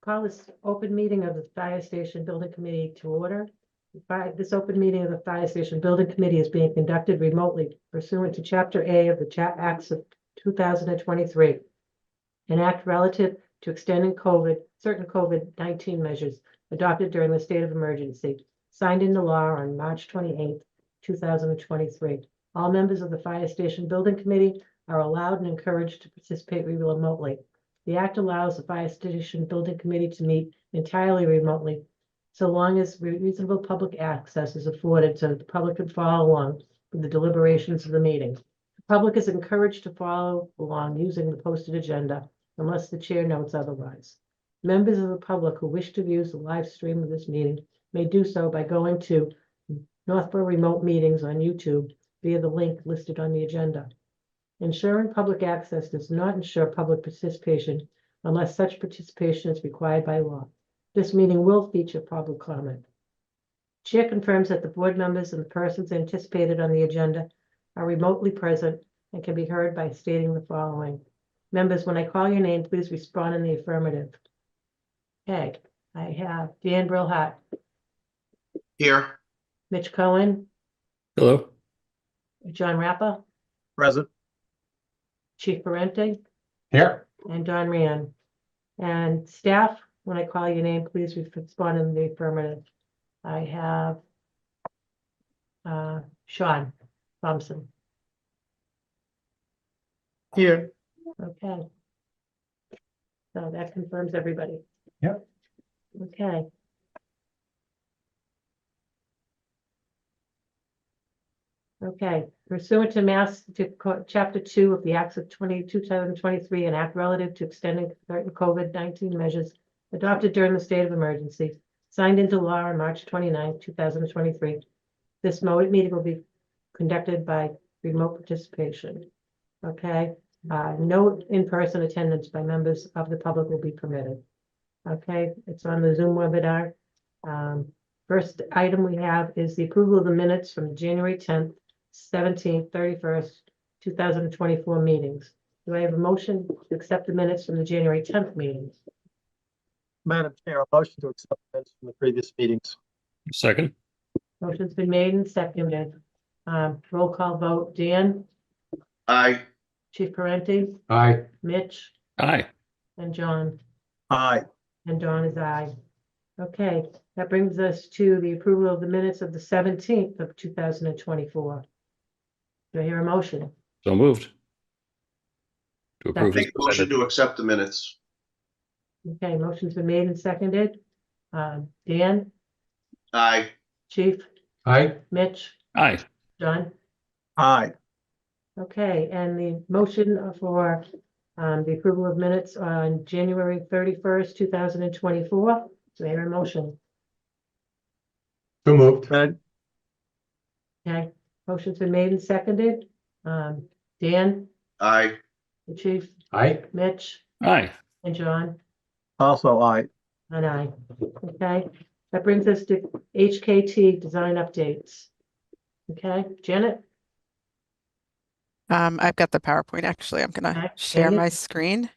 Call this open meeting of the Fire Station Building Committee to order. This open meeting of the Fire Station Building Committee is being conducted remotely pursuant to Chapter A of the Acts of 2023, an act relative to extending certain COVID-19 measures adopted during the state of emergency, signed into law on March 28th, 2023. All members of the Fire Station Building Committee are allowed and encouraged to participate remotely. The act allows the Fire Station Building Committee to meet entirely remotely, so long as reasonable public access is afforded so that the public can follow along with the deliberations of the meeting. The public is encouraged to follow along using the posted agenda unless the chair notes otherwise. Members of the public who wish to view the live stream of this meeting may do so by going to Northborough Remote Meetings on YouTube via the link listed on the agenda. Ensuring public access does not ensure public participation unless such participation is required by law. This meeting will feature public comment. Chair confirms that the board members and the persons anticipated on the agenda are remotely present and can be heard by stating the following. Members, when I call your name, please respond in the affirmative. Okay, I have Dan Brillhart. Here. Mitch Cohen. Hello. John Rappa. Present. Chief Parente. Here. And Don Ryan. And staff, when I call your name, please respond in the affirmative. I have Sean Thompson. Here. Okay. So that confirms everybody. Yep. Okay. Okay, pursuant to Chapter 2 of the Acts of 2023, an act relative to extending certain COVID-19 measures adopted during the state of emergency, signed into law on March 29, 2023. This meeting will be conducted by remote participation. Okay, no in-person attendance by members of the public will be permitted. Okay, it's on the Zoom webinar. First item we have is the approval of the minutes from January 10th, 17th, 31st, 2024 meetings. Do I have a motion to accept the minutes from the January 10th meetings? Madam Chair, a motion to accept minutes from the previous meetings. Second. Motion's been made and seconded. Roll call vote. Dan? Aye. Chief Parente? Aye. Mitch? Aye. And John? Aye. And Dawn is aye. Okay, that brings us to the approval of the minutes of the 17th of 2024. Do I hear a motion? So moved. To approve. Second. as Make a motion presented. to accept the minutes. Okay, motion's been made and seconded. Dan? Aye. Chief? Aye. Mitch? Aye. John? Aye. Okay, and the motion for the approval of minutes on January 31st, 2024. Do I hear a motion? So moved. Okay, motion's been made and seconded. Dan? Aye. The Chief? Aye. Mitch? Aye. And John? Also aye. And I. Okay, that brings us to HKT design updates. Okay, Janet? I've got the PowerPoint, actually. I'm gonna Okay, share Janet? my screen.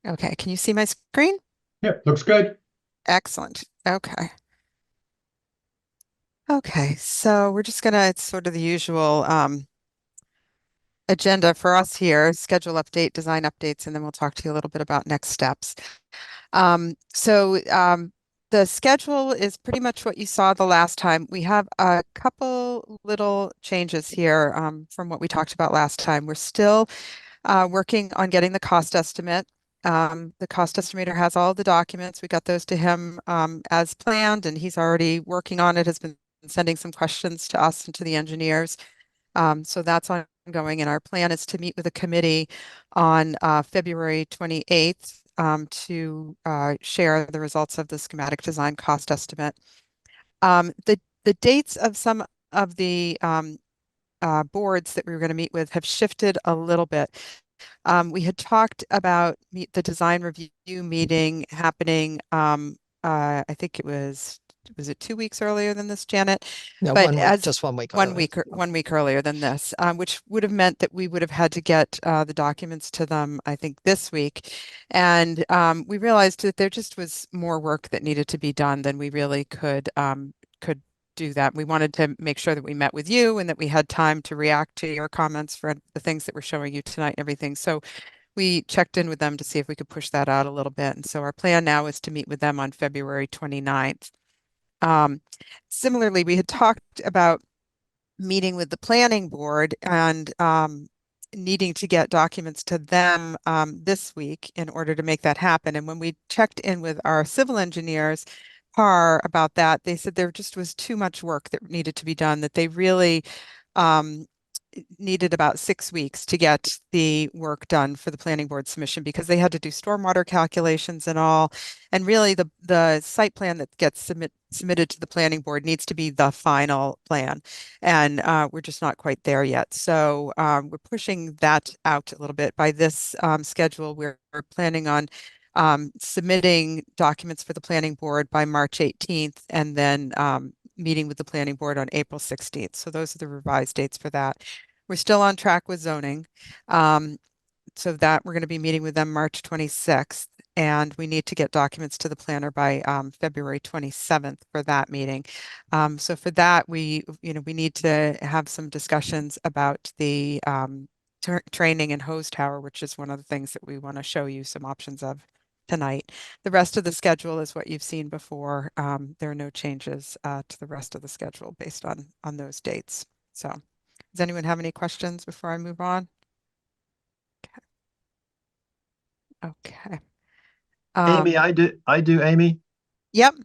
Okay, can you see my screen? Yep, looks good. Excellent. Okay. Okay, so we're just gonna, it's sort of the usual agenda for us here, schedule update, design updates, and then we'll talk to you a little bit about next steps. The schedule is pretty much what you saw the last time. We have a couple little changes here from what we talked about last time. We're still working on getting the cost estimate. The cost estimator has all the documents. We got those to him as planned, and he's already working on it, has been sending some questions to us and to the engineers. So that's ongoing, and our plan is to meet with a committee on February 28th to share the results of the schematic design cost estimate. The dates of some of the boards that we were going to meet with have shifted a little bit. We had talked about the design review meeting happening, I think it was was it 2 weeks earlier than this, Janet? No, But 1 week, as just 1 week. 1 early. week, 1 week earlier than this, which would have meant that we would have had to get the documents to them, I think, this week. And we realized that there just was more work that needed to be done than we really could do that. We wanted to make sure that we met with you and that we had time to react to your comments for the things that we're showing you tonight and everything. So we checked in with them to see if we could push that out a little bit. And so our plan now is to meet with them on February 29th. Similarly, we had talked about meeting with the planning board and needing to get documents to them this week in order to make that happen. And when we checked in with our civil engineers, PAR, about that, they said there just was too much work that needed to be done, that they really needed about 6 weeks to get the work done for the planning board submission because they had to do stormwater calculations and all. And really the site plan that gets submitted to the planning board needs to be the final plan. And we're just not quite there yet. So we're pushing that out a little bit. By this schedule, we're planning on submitting documents for the planning board by March 18th and then meeting with the planning board on April 16th. So those are the revised dates for that. We're still on track with zoning. So that we're going to be meeting with them March 26th. And we need to get documents to the planner by February 27th for that meeting. So for that, we need to have some discussions about the training and hose tower, which is one of the things that we want to show you some options of tonight. The rest of the schedule is what you've seen before. There are no changes to the rest of the schedule based on those dates. So does anyone have any questions before I move on? Okay. Amy, I do, Amy. Yep.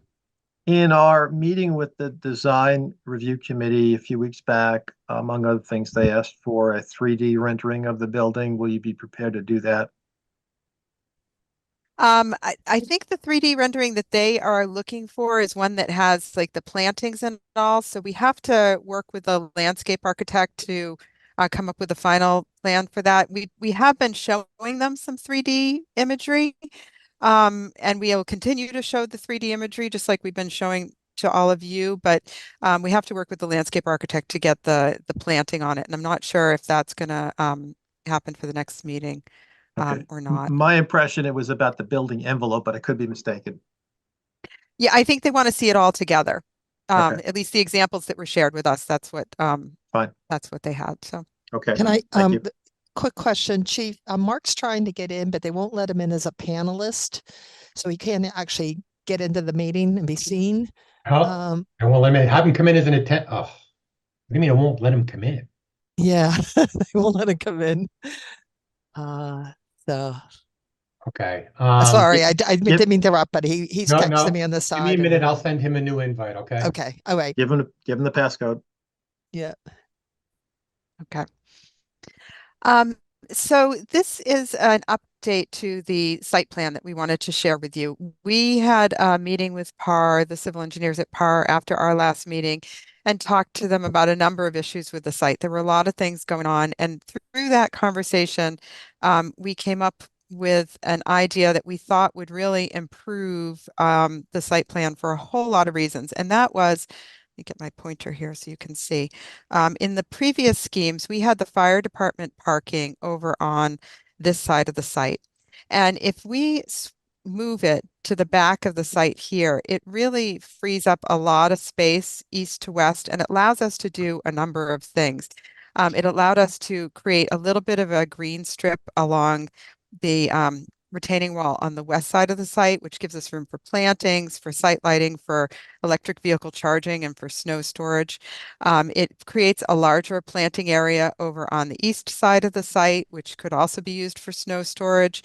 In our meeting with the design review committee a few weeks back, among other things, they asked for a 3D rendering of the building. Will you be prepared to do that? I think the 3D rendering that they are looking for is one that has like the plantings and all. So we have to work with the landscape architect to come up with a final plan for that. We have been showing them some 3D imagery, and we will continue to show the 3D imagery just like we've been showing to all of you. But we have to work with the landscape architect to get the planting on it, and I'm not sure if that's going to happen for the next meeting. Okay. Or not. My impression, it was about the building envelope, but I could be mistaken. Yeah, I think they want to see it all together. Okay. At least the examples that were shared with us, that's what Fine. that's what they had. So Okay. Can I, Thank you. quick question, Chief, Mark's trying to get in, but they won't let him in as a panelist. So he can't actually get into the meeting and be seen. Huh? Um, I won't let him in. Have him come in as an attend. Oh, what do you mean I won't let him come in? yeah, they won't let him come in. So Okay. sorry, I didn't mean to interrupt, but he's No, texting no. me on the Give side. me a minute. I'll send him a new invite. Okay. Okay. All right. Give him the passcode. Yeah. okay. So this is an update to the site plan that we wanted to share with you. We had a meeting with PAR, the civil engineers at PAR, after our last meeting, and talked to them about a number of issues with the site. There were a lot of things going on, and through that conversation, we came up with an idea that we thought would really improve the site plan for a whole lot of reasons. And that was, let me get my pointer here so you can see. In the previous schemes, we had the fire department parking over on this side of the site. And if we move it to the back of the site here, it really frees up a lot of space east to west, and it allows us to do a number of things. It allowed us to create a little bit of a green strip along the retaining wall on the west side of the site, which gives us room for plantings, for site lighting, for electric vehicle charging, and for snow storage. It creates a larger planting area over on the east side of the site, which could also be used for snow storage.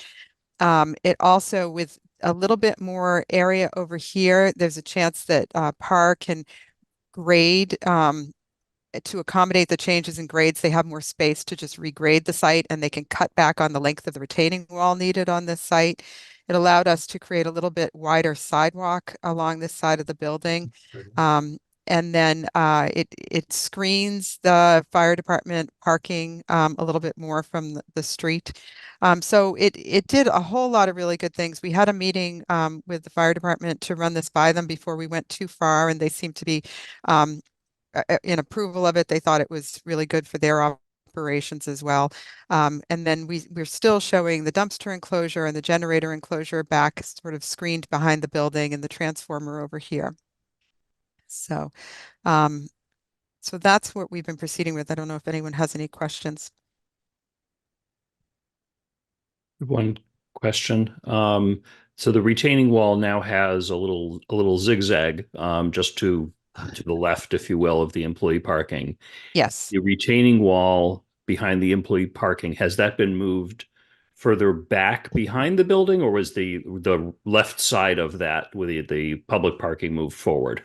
It also, with a little bit more area over here, there's a chance that PAR can grade to accommodate the changes in grades. They have more space to just regrade the site, and they can cut back on the length of the retaining wall needed on this site. It allowed us to create a little bit wider sidewalk along this side of the building. And then it screens the fire department parking a little bit more from the street. So it did a whole lot of really good things. We had a meeting with the fire department to run this by them before we went too far, and they seemed to be in approval of it. They thought it was really good for their operations as well. And then we're still showing the dumpster enclosure and the generator enclosure back sort of screened behind the building and the transformer over here. So, so that's what we've been proceeding with. I don't know if anyone has any questions. One question. So the retaining wall now has a little zigzag, just to the left, if you will, of the employee parking. Yes. The retaining wall behind the employee parking, has that been moved further back behind the building, or was the left side of that with the public parking moved forward?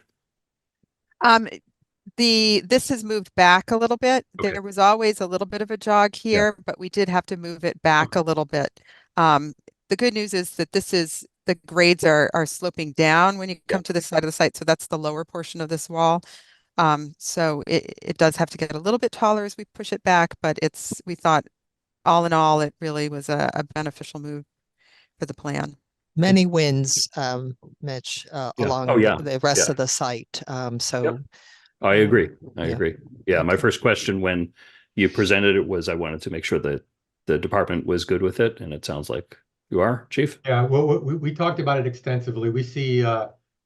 This has moved back a little bit. Okay. There was always a little bit of a jog here, but we did have to move it back a little bit. The good news is that the grades are sloping down when you come to the side of the site. So that's the lower portion of this wall. So it does have to get a little bit taller as we push it back, but we thought all in all, it really was a beneficial move for the plan. Many wins, Mitch, Yeah. along Oh, yeah. the rest Yeah. of the site. So I agree. I Yeah. agree. Yeah, my Okay. first question when you presented it was I wanted to make sure that the department was good with it, and it sounds like you are, Chief. Yeah, well, we talked about it extensively. We see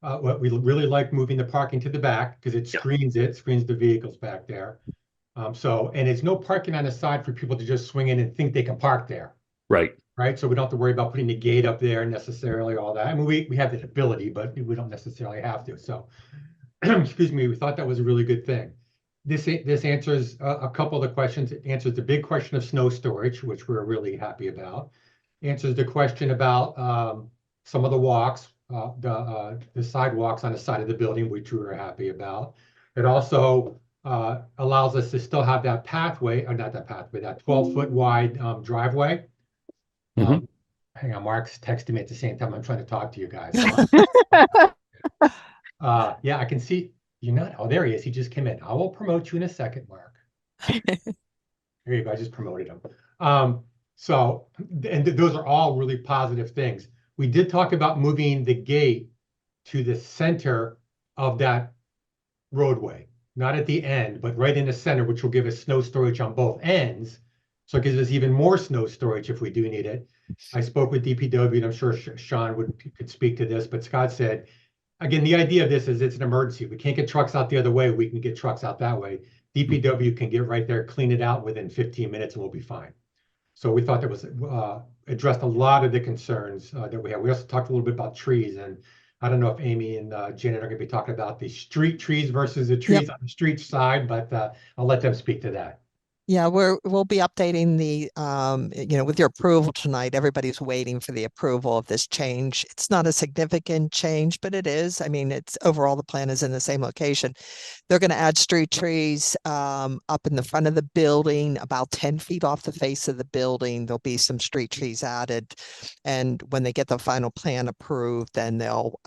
what we really like moving the parking to the back because it Yeah. screens the vehicles back there. And it's no parking on the side for people to just swing in and think they can park there, Right. right? So we don't have to worry about putting the gate up there necessarily, all that. I mean, we have the ability, but we don't necessarily have to. So, excuse me, we thought that was a really good thing. This answers a couple of the questions. It answers the big question of snow storage, which we're really happy about. Answers the question about some of the walks, the sidewalks on the side of the building, which we were happy about. It also allows us to still have that pathway, or not that pathway, that 12-foot wide driveway. Mhm. Hang on, Mark's texting me at the same time I'm trying to talk to you guys. Yeah, I can see you're not. Oh, there he is. He just came in. I will promote you in a second, Mark. There you go. I just promoted him. So, and those are all really positive things. We did talk about moving the gate to the center of that roadway, not at the end, but right in the center, which will give us snow storage on both ends. So it gives us even more snow storage if we do need it. I spoke with DPW, and I'm sure Sean could speak to this, but Scott said, again, the idea of this is it's an emergency. We can't get trucks out the other way. We can get trucks out that way. DPW can get right there, clean it out within 15 minutes, and we'll be fine. So we thought that was addressed a lot of the concerns that we have. We also talked a little bit about trees, and I don't know if Amy and Janet are going to be talking about the street trees versus the trees on the street side, but I'll let them speak to that. yeah, we'll be updating the, with your approval tonight, everybody's waiting for the approval of this change. It's not a significant change, but it is. I mean, it's overall the plan is in the same location. They're going to add street trees up in the front of the building, about 10 feet off the face of the building. There'll be some street trees added. And when they get the final plan approved, then they'll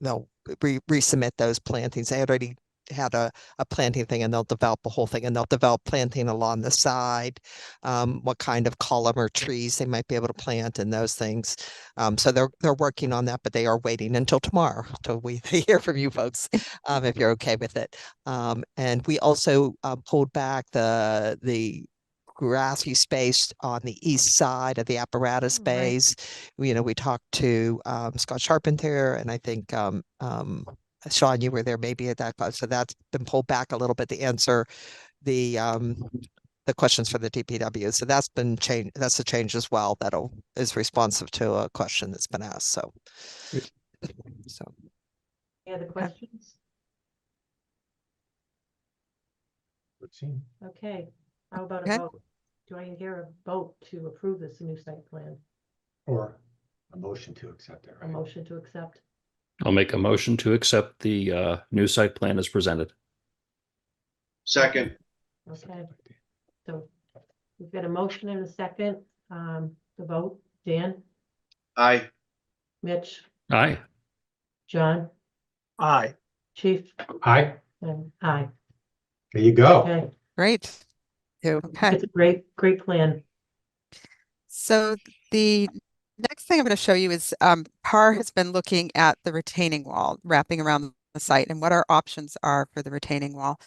resubmit those plantings. They already had a planting thing, and they'll develop a whole thing, and they'll develop planting along the side, what kind of column or trees they might be able to plant and those things. So they're working on that, but they are waiting until tomorrow till we hear from you folks, if you're okay with it. And we also pulled back the grassy space on the east side of the apparatus Right. bays. We talked to Scott Charpentier, and I think Sean, you were there maybe at that class, so that's been pulled back a little bit to answer the questions for the DPW. So that's been changed. That's a change as well that is responsive to a question that's been asked. So, Any other questions? Okay, how about Okay. a vote? Do I hear a vote to approve this new site plan? Or a motion to accept it, A right? motion to accept? I'll make a motion to accept the new site plan as presented. Second. Okay, so we've got a motion and a second. The vote, Dan, Aye. Mitch, Aye. John, Aye. Chief, Aye, and aye. there you go. Okay, Great. Okay. it's a great plan. So the next thing I'm going to show you is PAR has been looking at the retaining wall wrapping around the site and what our options are for the retaining wall.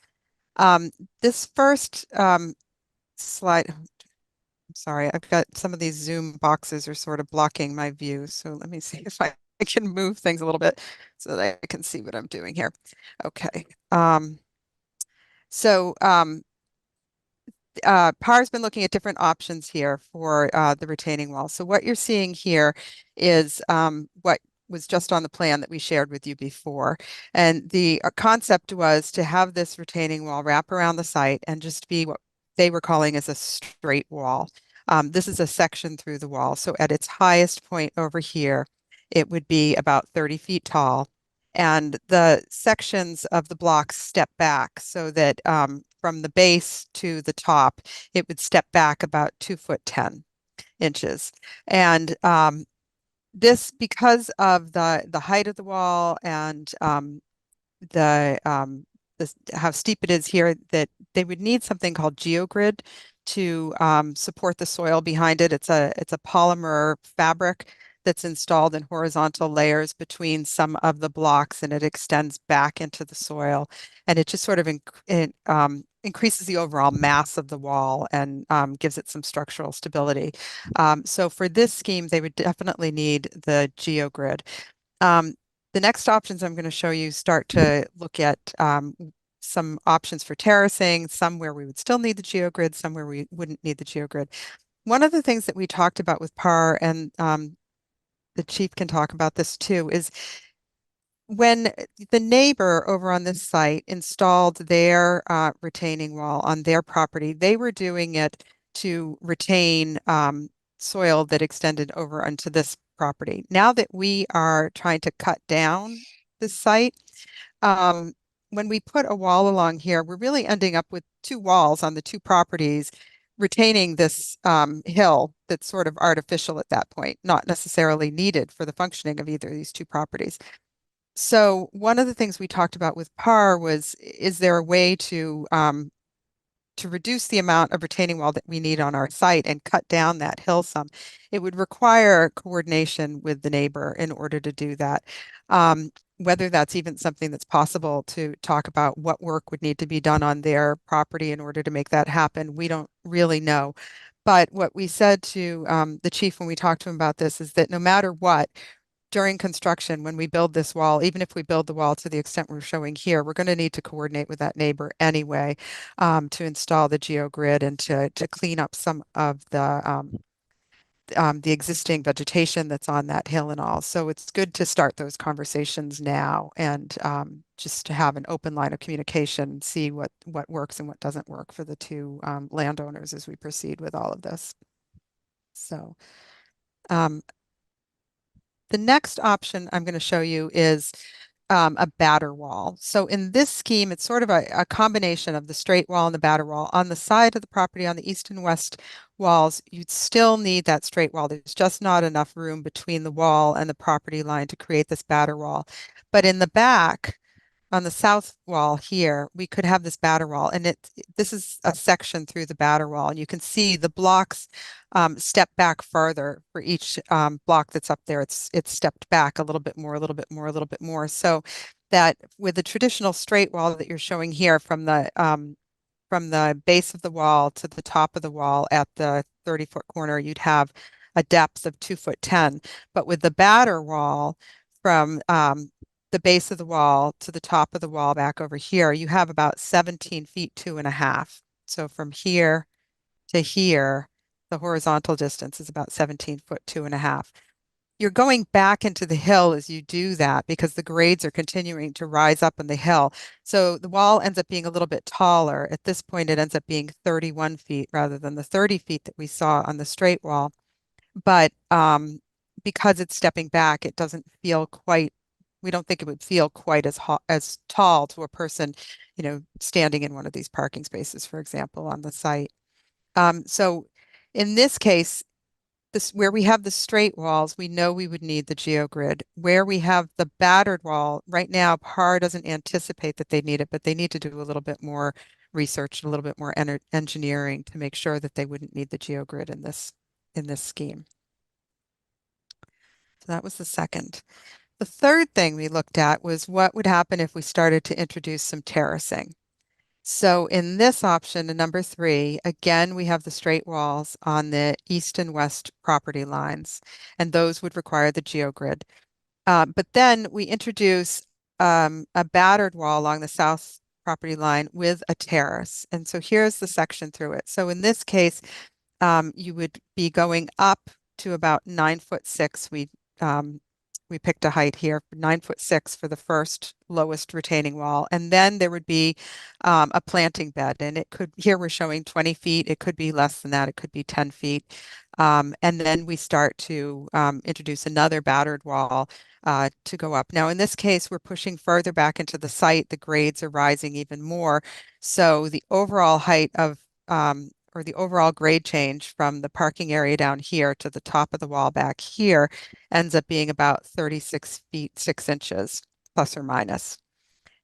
This first slide, I'm sorry, I've got some of these Zoom boxes are sort of blocking my view. So let me see if I can move things a little bit so that I can see what I'm doing here. Okay. So PAR's been looking at different options here for the retaining wall. So what you're seeing here is what was just on the plan that we shared with you before. And the concept was to have this retaining wall wrap around the site and just be what they were calling as a straight wall. This is a section through the wall. So at its highest point over here, it would be about 30 feet tall. And the sections of the blocks step back so that from the base to the top, it would step back about 2'10". And this, because of the height of the wall and the how steep it is here, that they would need something called geogrid to support the soil behind it. It's a polymer fabric that's installed in horizontal layers between some of the blocks, and it extends back into the soil, and it just sort of increases the overall mass of the wall and gives it some structural stability. So for this scheme, they would definitely need the geogrid. The next options I'm going to show you start to look at some options for terracing, some where we would still need the geogrid, some where we wouldn't need the geogrid. One of the things that we talked about with PAR, and the chief can talk about this too, is when the neighbor over on this site installed their retaining wall on their property, they were doing it to retain soil that extended over onto this property. Now that we are trying to cut down the site, when we put a wall along here, we're really ending up with two walls on the two properties, retaining this hill that's sort of artificial at that point, not necessarily needed for the functioning of either of these two properties. So one of the things we talked about with PAR was, is there a way to reduce the amount of retaining wall that we need on our site and cut down that hill some? It would require coordination with the neighbor in order to do that. Whether that's even something that's possible to talk about what work would need to be done on their property in order to make that happen, we don't really know. But what we said to the chief when we talked to him about this is that no matter what, during construction, when we build this wall, even if we build the wall to the extent we're showing here, we're going to need to coordinate with that neighbor anyway to install the geogrid and to clean up some of the existing vegetation that's on that hill and all. So it's good to start those conversations now and just to have an open line of communication, see what works and what doesn't work for the two landowners as we proceed with all of this. So the next option I'm going to show you is a batter wall. So in this scheme, it's sort of a combination of the straight wall and the batter wall. On the side of the property, on the east and west walls, you'd still need that straight wall. There's just not enough room between the wall and the property line to create this batter wall. But in the back, on the south wall here, we could have this batter wall, and this is a section through the batter wall, and you can see the blocks step back farther for each block that's up there. It's stepped back a little bit more, a little bit more, a little bit more. So that with the traditional straight wall that you're showing here from the base of the wall to the top of the wall at the 30-foot corner, you'd have a depth of 2'10". But with the batter wall from the base of the wall to the top of the wall back over here, you have about 17 feet 2.5. So from here to here, the horizontal distance is about 17 foot 2.5. You're going back into the hill as you do that because the grades are continuing to rise up in the hill. So the wall ends up being a little bit taller. At this point, it ends up being 31 feet rather than the 30 feet that we saw on the straight wall. But because it's stepping back, it doesn't feel quite, we don't think it would feel quite as tall to a person, standing in one of these parking spaces, for example, on the site. So in this case, this, where we have the straight walls, we know we would need the GeoGrid. Where we have the battered wall, right now, PAR doesn't anticipate that they need it, but they need to do a little bit more research, and a little bit more engineering to make sure that they wouldn't need the GeoGrid in this scheme. So that was the second. The third thing we looked at was what would happen if we started to introduce some terracing. So in this option, in number 3, again, we have the straight walls on the east and west property lines, and those would require the GeoGrid. But then we introduce a battered wall along the south property line with a terrace. And so here's the section through it. So in this case, you would be going up to about 9'6". We picked a height here, 9'6" for the first lowest retaining wall. And then there would be a planting bed. And it could, here we're showing 20 feet. It could be less than that. It could be 10 feet. And then we start to introduce another battered wall to go up. Now, in this case, we're pushing further back into the site. The grades are rising even more. So the overall height of or the overall grade change from the parking area down here to the top of the wall back here ends up being about 36 feet, 6 inches, plus or minus.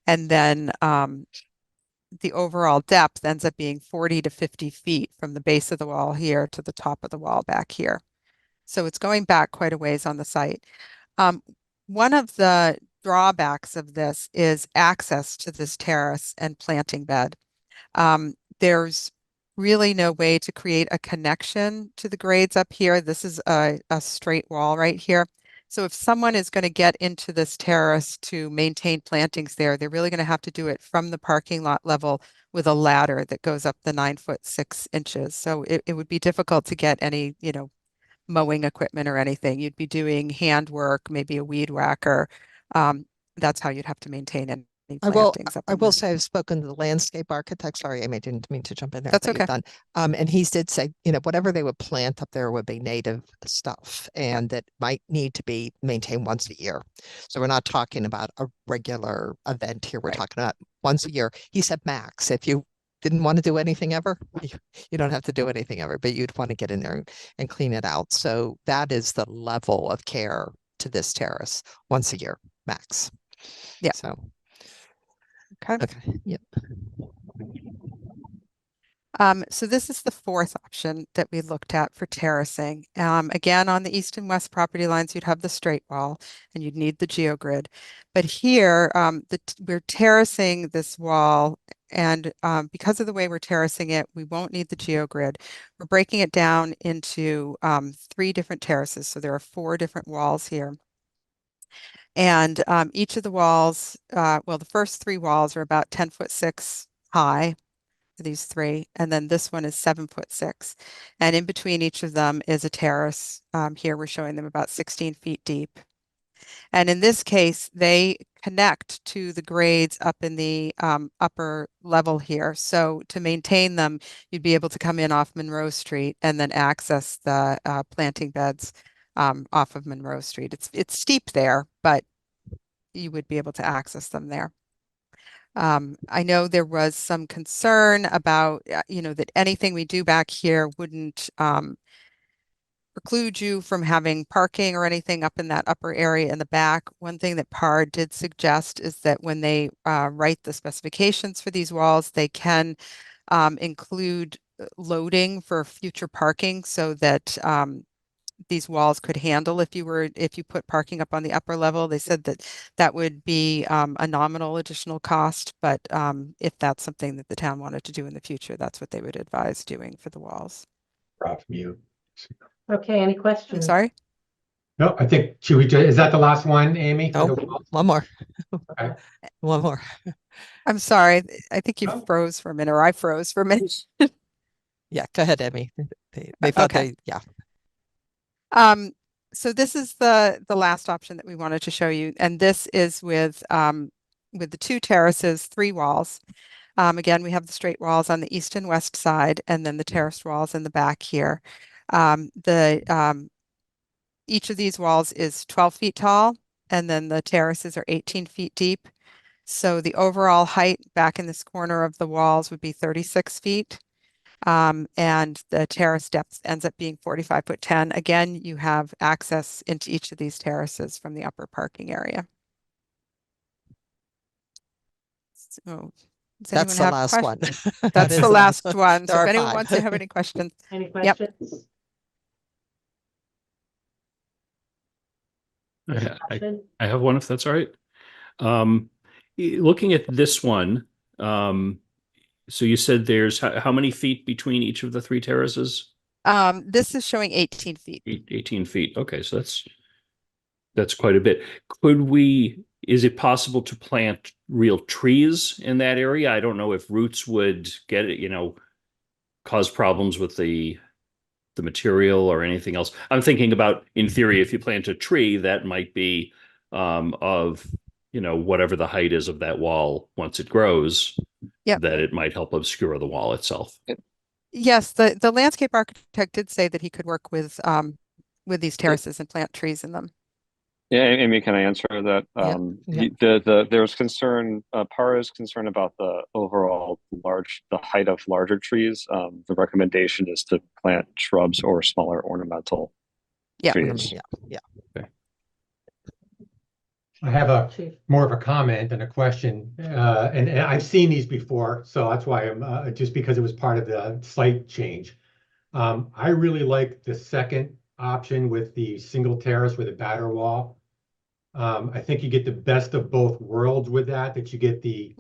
And then the overall depth ends up being 40 to 50 feet from the base of the wall here to the top of the wall back here. So it's going back quite a ways on the site. One of the drawbacks of this is access to this terrace and planting bed. There's really no way to create a connection to the grades up here. This is a straight wall right here. So if someone is going to get into this terrace to maintain plantings there, they're really going to have to do it from the parking lot level with a ladder that goes up the 9'6". So it would be difficult to get any, mowing equipment or anything. You'd be doing handwork, maybe a weed whacker. That's how you'd have to maintain any plantings up I in will there. say I've spoken to the landscape architect. Sorry, Amy, I didn't mean to jump in there. That's but you're okay. done. And he did say, whatever they would plant up there would be native stuff and that might need to be maintained once a year. So we're not talking about a regular event here. We're Right. talking about once a year. He said max. If you didn't want to do anything ever, you don't have to do anything ever, but you'd want to get in there and clean it out. So that is the level of care to this terrace once a year, max. Yeah. So. Okay. Okay. Yep. So this is the fourth option that we looked at for terracing. Again, on the east and west property lines, you'd have the straight wall and you'd need the GeoGrid. But here, we're terracing this wall, and because of the way we're terracing it, we won't need the GeoGrid. We're breaking it down into 3 different terraces. So there are 4 different walls here. And each of the walls, well, the first 3 walls are about 10'6" high, these 3, and then this one is 7'6". And in between each of them is a terrace. Here we're showing them about 16 feet deep. And in this case, they connect to the grades up in the upper level here. So to maintain them, you'd be able to come in off Monroe Street and then access the planting beds off of Monroe Street. It's steep there, but you would be able to access them there. I know there was some concern about, that anything we do back here wouldn't preclude you from having parking or anything up in that upper area in the back. One thing that PAR did suggest is that when they write the specifications for these walls, they can include loading for future parking so that these walls could handle if you put parking up on the upper level. They said that would be a nominal additional cost, but if that's something that the town wanted to do in the future, that's what they would advise doing for the walls. Off mute. Okay, any I'm questions? sorry? No, I think, is that the last one, Amy? for Oh, the wall? one more. Okay. One more. I'm sorry. I think you No. froze for a minute, or I froze for a minute. Yeah, go ahead, Emmy. They thought Okay. yeah. So this is the last option that we wanted to show you, and this is with the 2 terraces, 3 walls. Again, we have the straight walls on the east and west side, and then the terraced walls in the back here. Each of these walls is 12 feet tall, and then the terraces are 18 feet deep. So the overall height back in this corner of the walls would be 36 feet. And the terrace depth ends up being 45'10". Again, you have access into each of these terraces from the upper parking area. So, does That's anyone the have last one. questions? That That's is the last one. There So if are anyone 5. wants to have any questions, Any Yep. questions? Discussion? I have one if that's all right. Looking at this one, so you said there's how many feet between each of the 3 terraces? this is showing 18 feet. 18 feet. Okay, so that's quite a bit. Is it possible to plant real trees in that area? I don't know if roots would get it, cause problems with the material or anything else. I'm thinking about, in theory, if you plant a tree, that might be of whatever the height is of that wall once it grows, Yep. that it might help obscure the wall itself. Yes, the landscape architect did say that he could work with these terraces and plant trees in them. Yeah, Amy, can I answer that? Yep. There was concern, PAR is concerned about the overall the height of larger trees. The recommendation is to plant shrubs or smaller ornamental Yeah. trees. Yeah. I have Chief. more of a comment than a question, and I've seen these before, so that's why I'm just because it was part of the site change. I really like the second option with the single terrace with a batter wall. I think you get the best of both worlds with that. You get the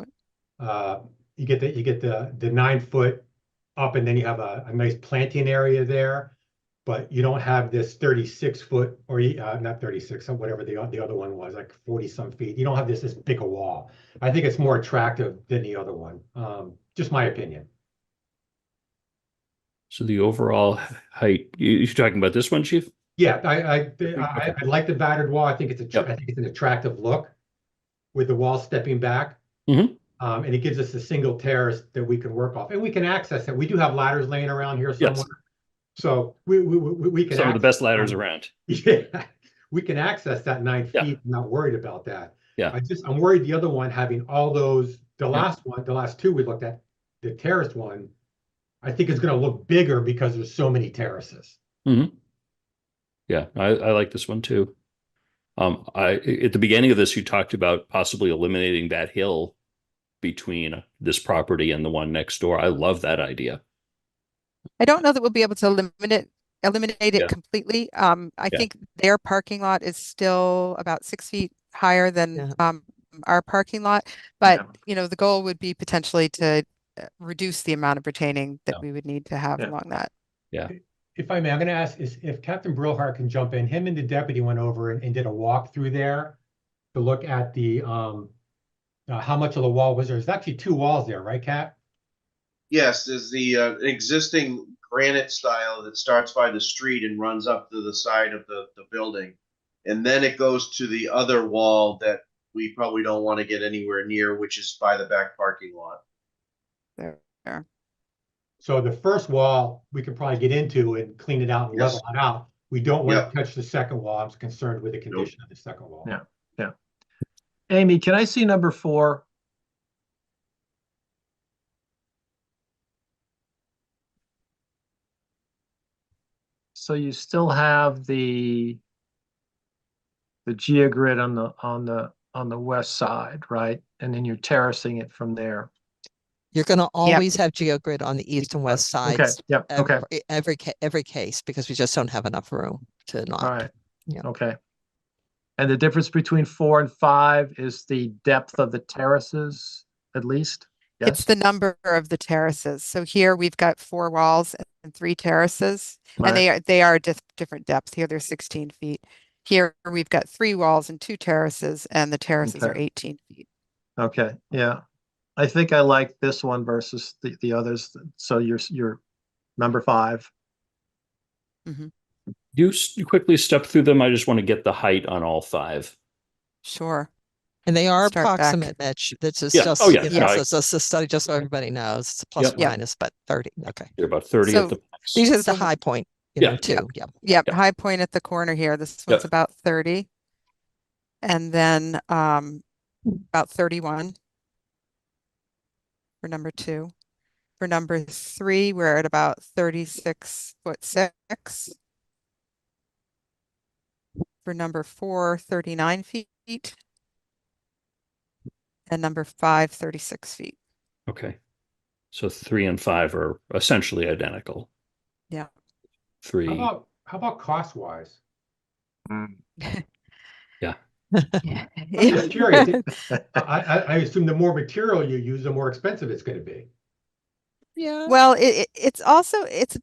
9 foot up, and then you have a nice planting area there. But you don't have this 36 foot or not 36, whatever the other one was, like 40 some feet. You don't have this big a wall. I think it's more attractive than the other one. Just my opinion. So the overall height, you're talking about this one, Chief? Yeah, I like the battered wall. I think it's Yep. I think it's an attractive look with the wall stepping back. Mhm. And it gives us a single terrace that we can work off, and we can access it. We do have ladders laying around here somewhere. Yes. So we can Some of the best access ladders them. around. Yeah, we can access that 9 Yeah. feet. I'm not worried about that. Yeah. I'm worried the other one having all those, the last 2 we looked at, the terraced one, I think is gonna look bigger because there's so many terraces. Yeah, I like this one too. At the beginning of this, you talked about possibly eliminating that hill between this property and the one next door. I love that idea. I don't know that we'll be able to eliminate it Yeah. completely. I Yeah. think their parking lot is still about 6 feet higher than Yeah. our parking lot. But the goal would be potentially to reduce the amount of retaining that Yeah. we would need to have Yeah. along that. If I may, I'm gonna ask if Captain Brillhart can jump in. Him and the deputy went over and did a walk through there to look at the how much of the wall was there. There's actually 2 walls there, right, Cap? Yes, there's the existing granite style that starts by the street and runs up to the side of the building. And then it goes to the other wall that we probably don't want to get anywhere near, which is by the back parking lot. There. So the first wall, we could probably get into and clean it out and Yes. level it out. We don't want Yep. to touch the second wall. I'm concerned with the condition of the second wall. Yeah. Amy, can I see number 4? So you still have the geogrid on the west side, right? And then you're terracing it from there. You're gonna always have GeoGrid on the east and west Okay, sides. yep, okay, Every case, because we just don't have enough room to not. all right. Yeah. Okay. And the difference between 4 and 5 is the depth of the terraces, at least? It's Yes? the number of the terraces. So here we've got 4 walls and 3 terraces, and Right. they are different depths. Here they're 16 feet. Here we've got 3 walls and 2 terraces, and the terraces are Okay. 18 feet. Okay, yeah. I think I like this one versus the others. So you're number 5. You quickly step through them. I just want to get the height on all 5. Sure. And they are Start back. approximate, Mitch. This is Yeah. just, Oh, yeah. you Yeah, know, I- it's just a study, just so everybody knows. It's plus Yep. or Yep. minus, but 30. Okay. They're about 30 So at the max. These are the So- high point, Yeah. too. Yeah. Yep, Yeah. high point at the corner here. This Yep. one's about 30. And then about 31 for number 2. For number 3, we're at about 36'6". For number 4, 39 feet. And number 5, 36 feet. Okay. So 3 and 5 are essentially identical. Yeah. How 3. about cost wise? Yeah. I'm just curious. I assume the more material you use, the more expensive it's going to be. Yeah. Well, it's also, it's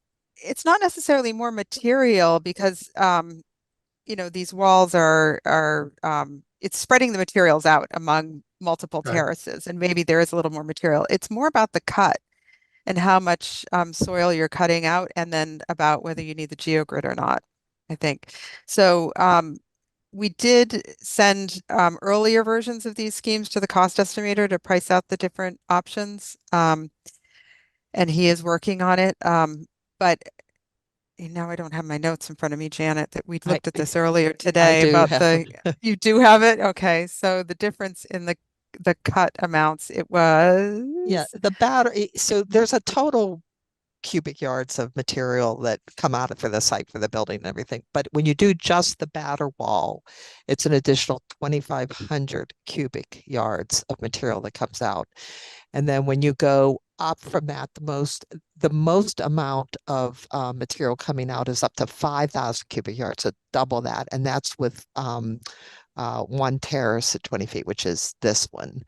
not necessarily more material because, you know, these walls are, it's spreading the materials out among multiple Right. terraces, and maybe there is a little more material. It's more about the cut and how much soil you're cutting out, and then about whether you need the geogrid or not, I think. So we did send earlier versions of these schemes to the cost estimator to price out the different options. And he is working on it. But now I don't have my notes in front of me, Janet, that we looked at this earlier today do about have the, you do have it? Okay, so the difference in the cut amounts, it was. Yeah, the battery, so there's a total cubic yards of material that come out for the site for the building and everything. But when you do just the batter wall, it's an additional 2,500 cubic yards of material that comes out. And then when you go up from that, the most amount of material coming out is up to 5,000 cubic yards, so double that. And that's with one terrace at 20 feet, which is this one.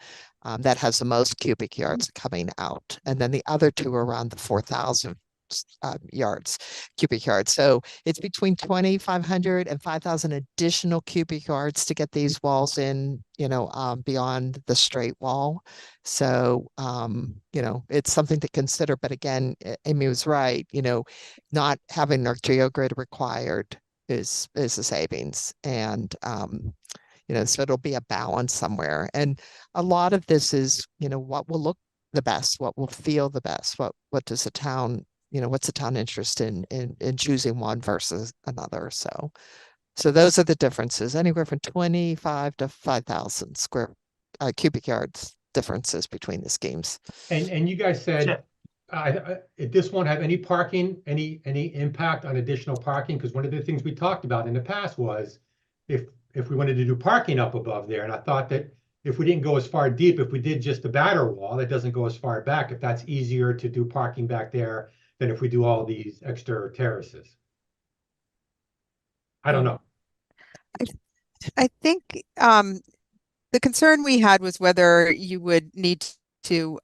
That has the most cubic yards coming out. And then the other two are around the 4,000 cubic yards. So it's between 2,500 and 5,000 additional cubic yards to get these walls in, you know, beyond the straight wall. So, you know, it's something to consider. But again, Amy was right, you know, not having our geogrid required is a savings. And, you know, so it'll be a balance somewhere. And a lot of this is, you know, what will look the best, what will feel the best, what does the town, you know, what's the town interest in choosing one versus another. So those are the differences, anywhere from 25 to 5,000 square cubic yards differences between the schemes. And you guys said this won't have any parking, any impact on additional parking, because one of the things we talked about in the past was if we wanted to do parking up above there, and I thought that if we didn't go as far deep, if we did just the batter wall that doesn't go as far back, if that's easier to do parking back there than if we do all these extra terraces. I don't know. I think the concern we had was whether you would need to,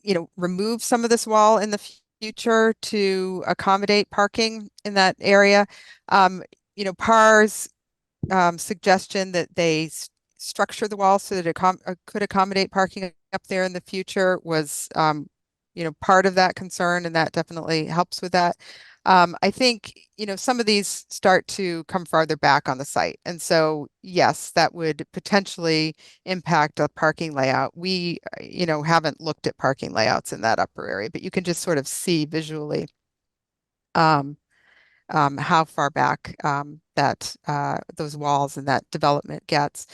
you know, remove some of this wall in the future to accommodate parking in that area. You know, PAR's suggestion that they structure the wall so that it could accommodate parking up there in the future was, you know, part of that concern, and that definitely helps with that. I think, you know, some of these start to come farther back on the site. And so, yes, that would potentially impact a parking layout. We, you know, haven't looked at parking layouts in that upper area, but you can just sort of see visually how far back that those walls and that development gets.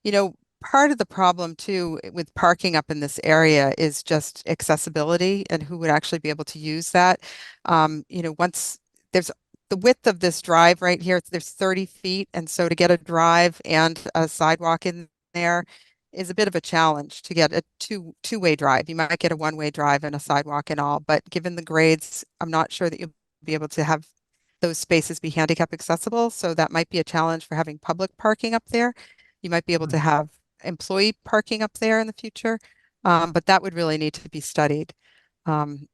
You know, part of the problem too with parking up in this area is just accessibility and who would actually be able to use that. You know, once there's the width of this drive right here, there's 30 feet. And so to get a drive and a sidewalk in there is a bit of a challenge to get a two-way drive. You might get a one-way drive and a sidewalk and all, but given the grades, I'm not sure that you'll be able to have those spaces be handicap accessible. So that might be a challenge for having public parking up there. You might be able to have employee parking up there in the future, but that would really need to be studied. And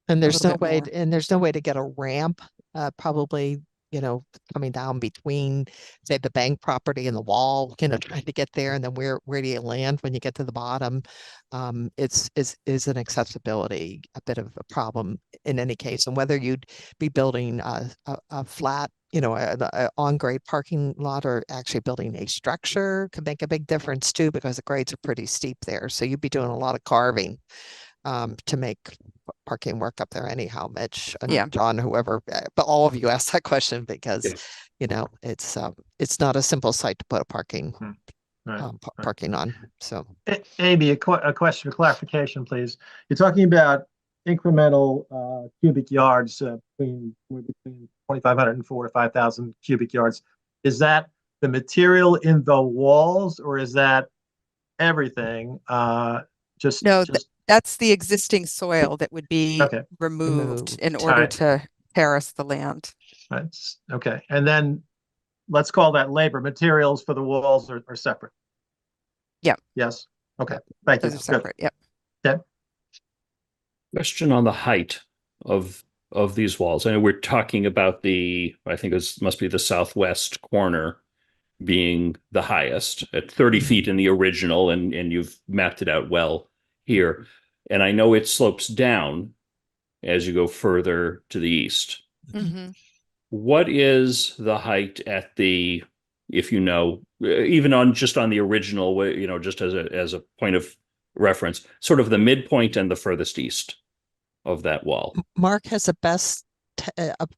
there's no way, more. and there's no way to get a ramp, probably, you know, coming down between, say, the bank property and the wall, you know, trying to get there, and then where do you land when you get to the bottom? It's an accessibility, a bit of a problem in any case, and whether you'd be building a flat, you know, a on-grade parking lot or actually building a structure could make a big difference too, because the grades are pretty steep there. So you'd be doing a lot of carving to make parking work up there anyhow, Mitch and John, whoever, but all of you asked that question because, you know, it's not a simple site to put a parking Right, right. parking on, so. Amy, a question for clarification, please. You're talking about incremental cubic yards between 2,500 and 4,000 to 5,000 cubic yards. Is that the material in the walls, or is that everything? Just No, that's the existing soil that would be okay. removed in All order right. to terrace the land. That's okay. And then let's call that labor. Materials for the walls are separate. Yeah. Yes. Okay. Thank you. Those are separate. Yep. Good. Question on the height of these walls. I know we're talking about I think it must be the southwest corner being the highest at 30 feet in the original, and you've mapped it out well here. And I know it slopes down as you go further to the east. Mm-hmm. What is the height at the, if you know, even on the original, you know, just as a point of reference, sort of the midpoint and the furthest east of that wall? Mark has the best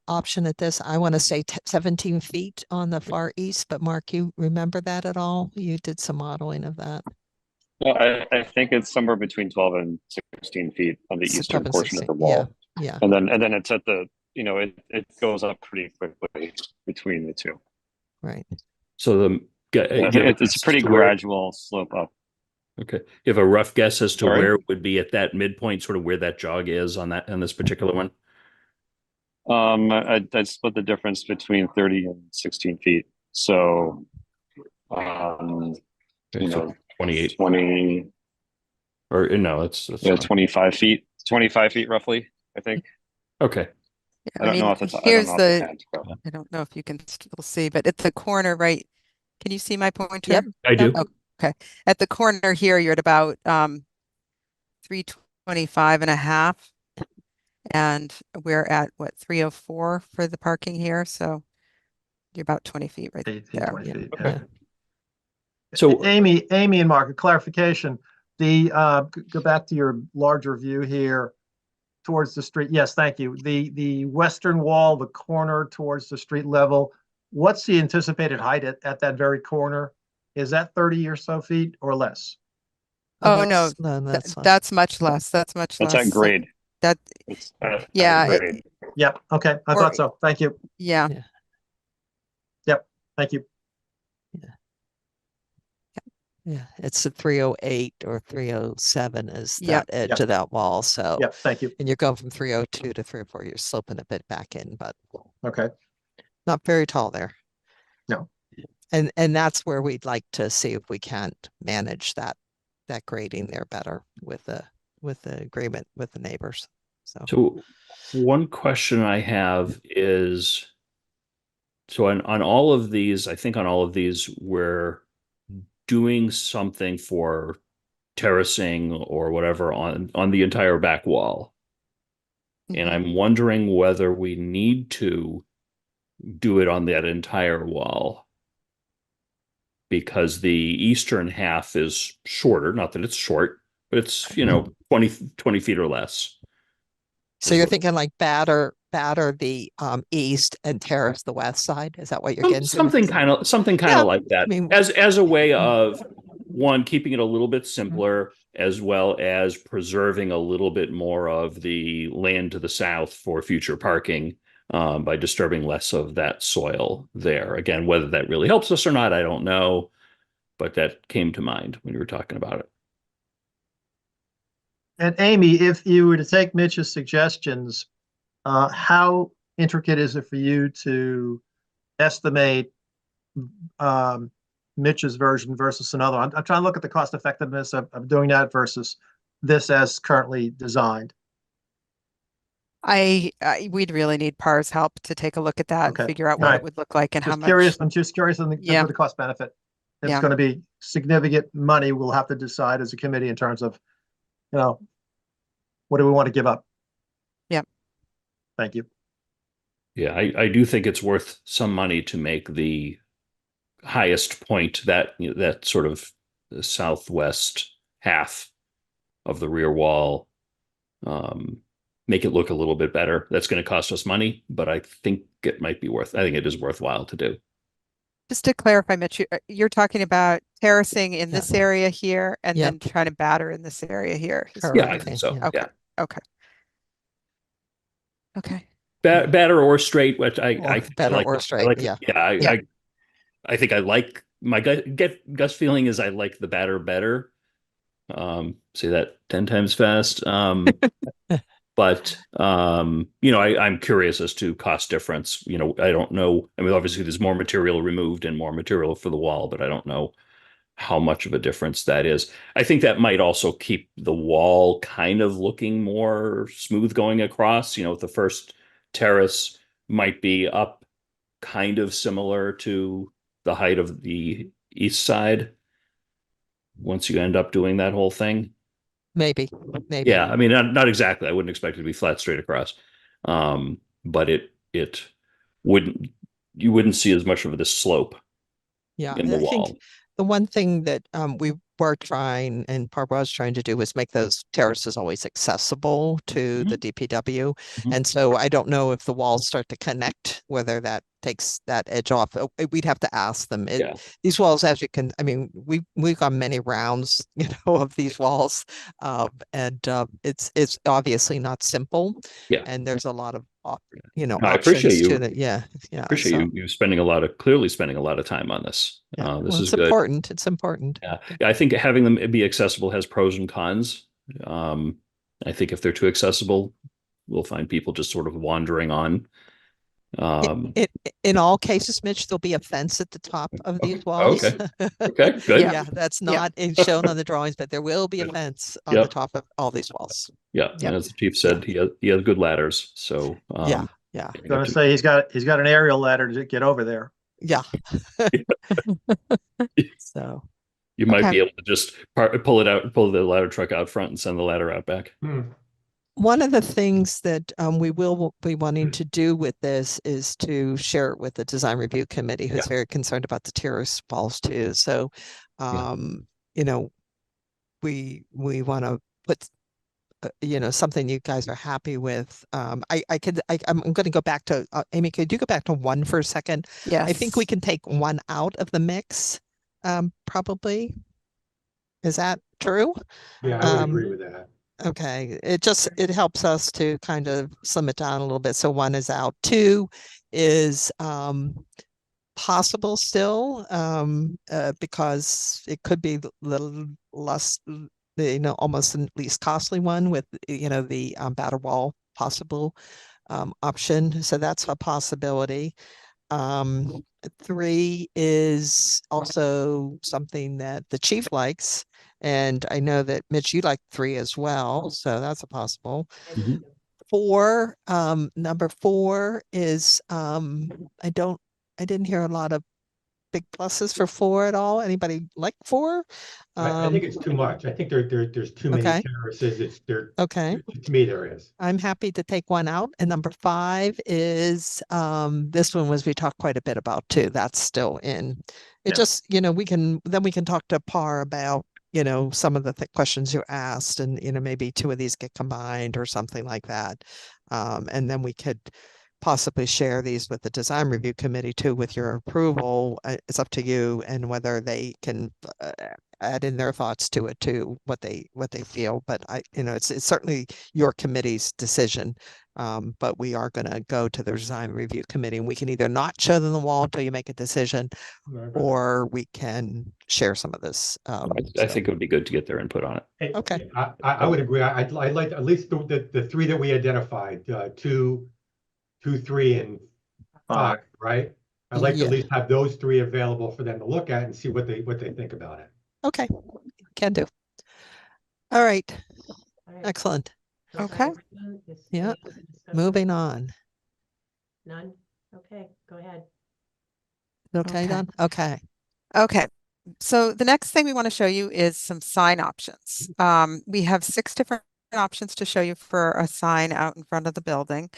option at this. I want to say 17 feet on the far east, but Mark, you remember that at all? You did some modeling of that. Well, I think it's somewhere between 12 and 16 feet on the eastern portion of the wall. Yeah. And then it's at the, you know, it goes up pretty quickly between the two. Right. So it's a pretty gradual slope up. Okay. You have a rough guess as to Sorry? where it would be at that midpoint, sort of where that jog is on this particular one? I'd split the difference between 30 and 16 feet. So, you know, 28 20, or no, that's 25 feet, 25 feet roughly, I think. Okay. I don't know if it's, here's I don't know the, offhand, but- I don't know if you can still see, but at the corner, right? Can you see my pointer? Yep. I do. Oh, okay. At the corner here, you're at about 325 and a half. And we're at what, 304 for the parking here. So you're about 20 feet right 8 feet, there. 20 Yeah. feet. Okay. Yeah. So Amy and Mark, a clarification. Go back to your larger view here towards the street. Yes, thank you. The western wall, the corner towards the street level. What's the anticipated height at that very corner? Is that 30 or so feet or less? Oh, no, that's fine. that's much less. That's much That's less. at grade. That, It's at yeah, grade. Yep. Okay. I Or- thought so. Thank you. yeah. Thank you. Yeah, it's a 308 or 307 is Yep. that edge Yep. of that wall. So, Yep. Thank you. and you're going from 302 to 304, you're sloping a bit back in, but Okay. not very tall there. No. And that's where we'd like to see if we can't manage that grading there better with the agreement with the neighbors. So one question I have is, so on all of these, I think on all of these, we're doing something for terracing or whatever on the entire back wall. And I'm wondering whether we need to do it on that entire wall, because the eastern half is shorter. Not that it's short, but it's, you know, 20 feet or less. So you're thinking like batter the east and terrace the west side? Is that what you're getting to? Something kind of Yeah, like that, I mean- as a way of, one, keeping it a little bit simpler, as well as preserving a little bit more of the land to the south for future parking, by disturbing less of that soil there. Again, whether that really helps us or not, I don't know, but that came to mind when you were talking about it. And Amy, if you were to take Mitch's suggestions, how intricate is it for you to estimate Mitch's version versus another? I'm trying to look at the cost effectiveness of doing that versus this as currently designed. We'd really need PAR's help to take a look at that Okay. and figure out what Right. it would look like and how Just much. curious. I'm just curious on Yeah. the cost benefit. It's Yeah. going to be significant money. We'll have to decide as a committee in terms of, you know, what do we want to give up? Yep. Thank you. Yeah, I do think it's worth some money to make the highest point, that, you know, that sort of southwest half of the rear wall, make it look a little bit better. That's going to cost us money, but I think it might be I think it is worthwhile to do. Just to clarify, Mitch, you're talking about terracing in Yeah. this area here and Yep. then trying to batter in this area here. Is Yeah, I Correct. think so. Yeah. Okay. Yeah. Okay. Okay. Batter or straight, which I Or think I better like. or I straight, like- yeah. Yeah, Yeah. I think I like my gut feeling is I like the batter better. Say that 10 times fast. But I'm curious as to cost difference. I don't know. I mean, obviously there's more material removed and more material for the wall, but I don't know how much of a difference that is. I think that might also keep the wall kind of looking more smooth going across. The first terrace might be up kind of similar to the height of the east side once you end up doing that whole thing. Maybe. Yeah, I mean, not exactly. I wouldn't expect it to be flat straight across. But it wouldn't you wouldn't see as much of this slope Yeah, in the I think wall. the one thing that we were trying and Barbara was trying to do was make those terraces always accessible to the DPW. Mhm. And so I don't know if the walls start to connect, whether that takes that edge off. We'd have to ask them. Yeah. These walls, as you can, I mean, we've gone many rounds, of these walls, and it's obviously not simple. Yeah. And there's a lot of I appreciate options to you. that. Yeah, yeah. Appreciate so, you clearly spending a lot of time on this. yeah. This Well, is it's good. important. It's important. Yeah, I think having them be accessible has pros and cons. I think if they're too accessible, we'll find people just sort of wandering on. In all cases, Mitch, there'll be a fence at the top of these walls. Okay. Okay, good. Yeah, that's not shown on the drawings, but there will be a Good. fence on the Yep. top of all these walls. Yeah, and as the chief said, he has good ladders. So Yeah, I'm gonna say he's got an aerial ladder to get over there. yeah. So, you might Okay. be able to just pull the ladder truck out front and send the ladder out back. one of the things that we will be wanting to do with this is to share it with the design review committee, who's very concerned about the terrace walls too. So, we want to put something you guys are happy with. I'm going to go back to Amy. Could you go back to one for a second? Yes. I think we can take one out of the mix. Probably. Is that true? Yeah, I would Um, agree with that. Okay, it helps us to kind of slim it down a little bit. So one is out. Two is possible still, because it could be the little less, almost the least costly one with, the batter wall possible option. So that's a possibility. Three is also something that the chief likes. And I know that Mitch, you like three as well. So that's a possible. Mhm. Four, number four is, I didn't hear a lot of big pluses for four at all. Anybody like four? I think it's too much. I think there's too many Okay. terraces. Okay. To me, there is. I'm happy to take one out. And number five is, this one we talked quite a bit about too. That's still in. It Yeah. just, we can talk to Par about, some of the questions you asked and, maybe two of these get combined or something like that. And then we could possibly share these with the design review committee too, with your approval. It's up to you and whether they can add in their thoughts to it too, what they feel. But it's certainly your committee's decision. But we are going to go to the design review committee, and we can either not show them the wall until you make a decision, or we can share some of this. I so- think it would be good to get their input on it. Hey, Okay. I would agree. I'd like at least the three that we identified, two, 3, and 5, right? I'd like to Yeah. at least have those three available for them to look at and see what they think about it. Okay, can do. All right, All right. excellent. No Okay. discussion? Is Yeah. any further discussion? Moving on. None? Okay, go ahead. Okay, Okay. Don? Okay. Okay, so the next thing we want to show you is some sign options. We have 6 different options to show you for a sign out in front of the building.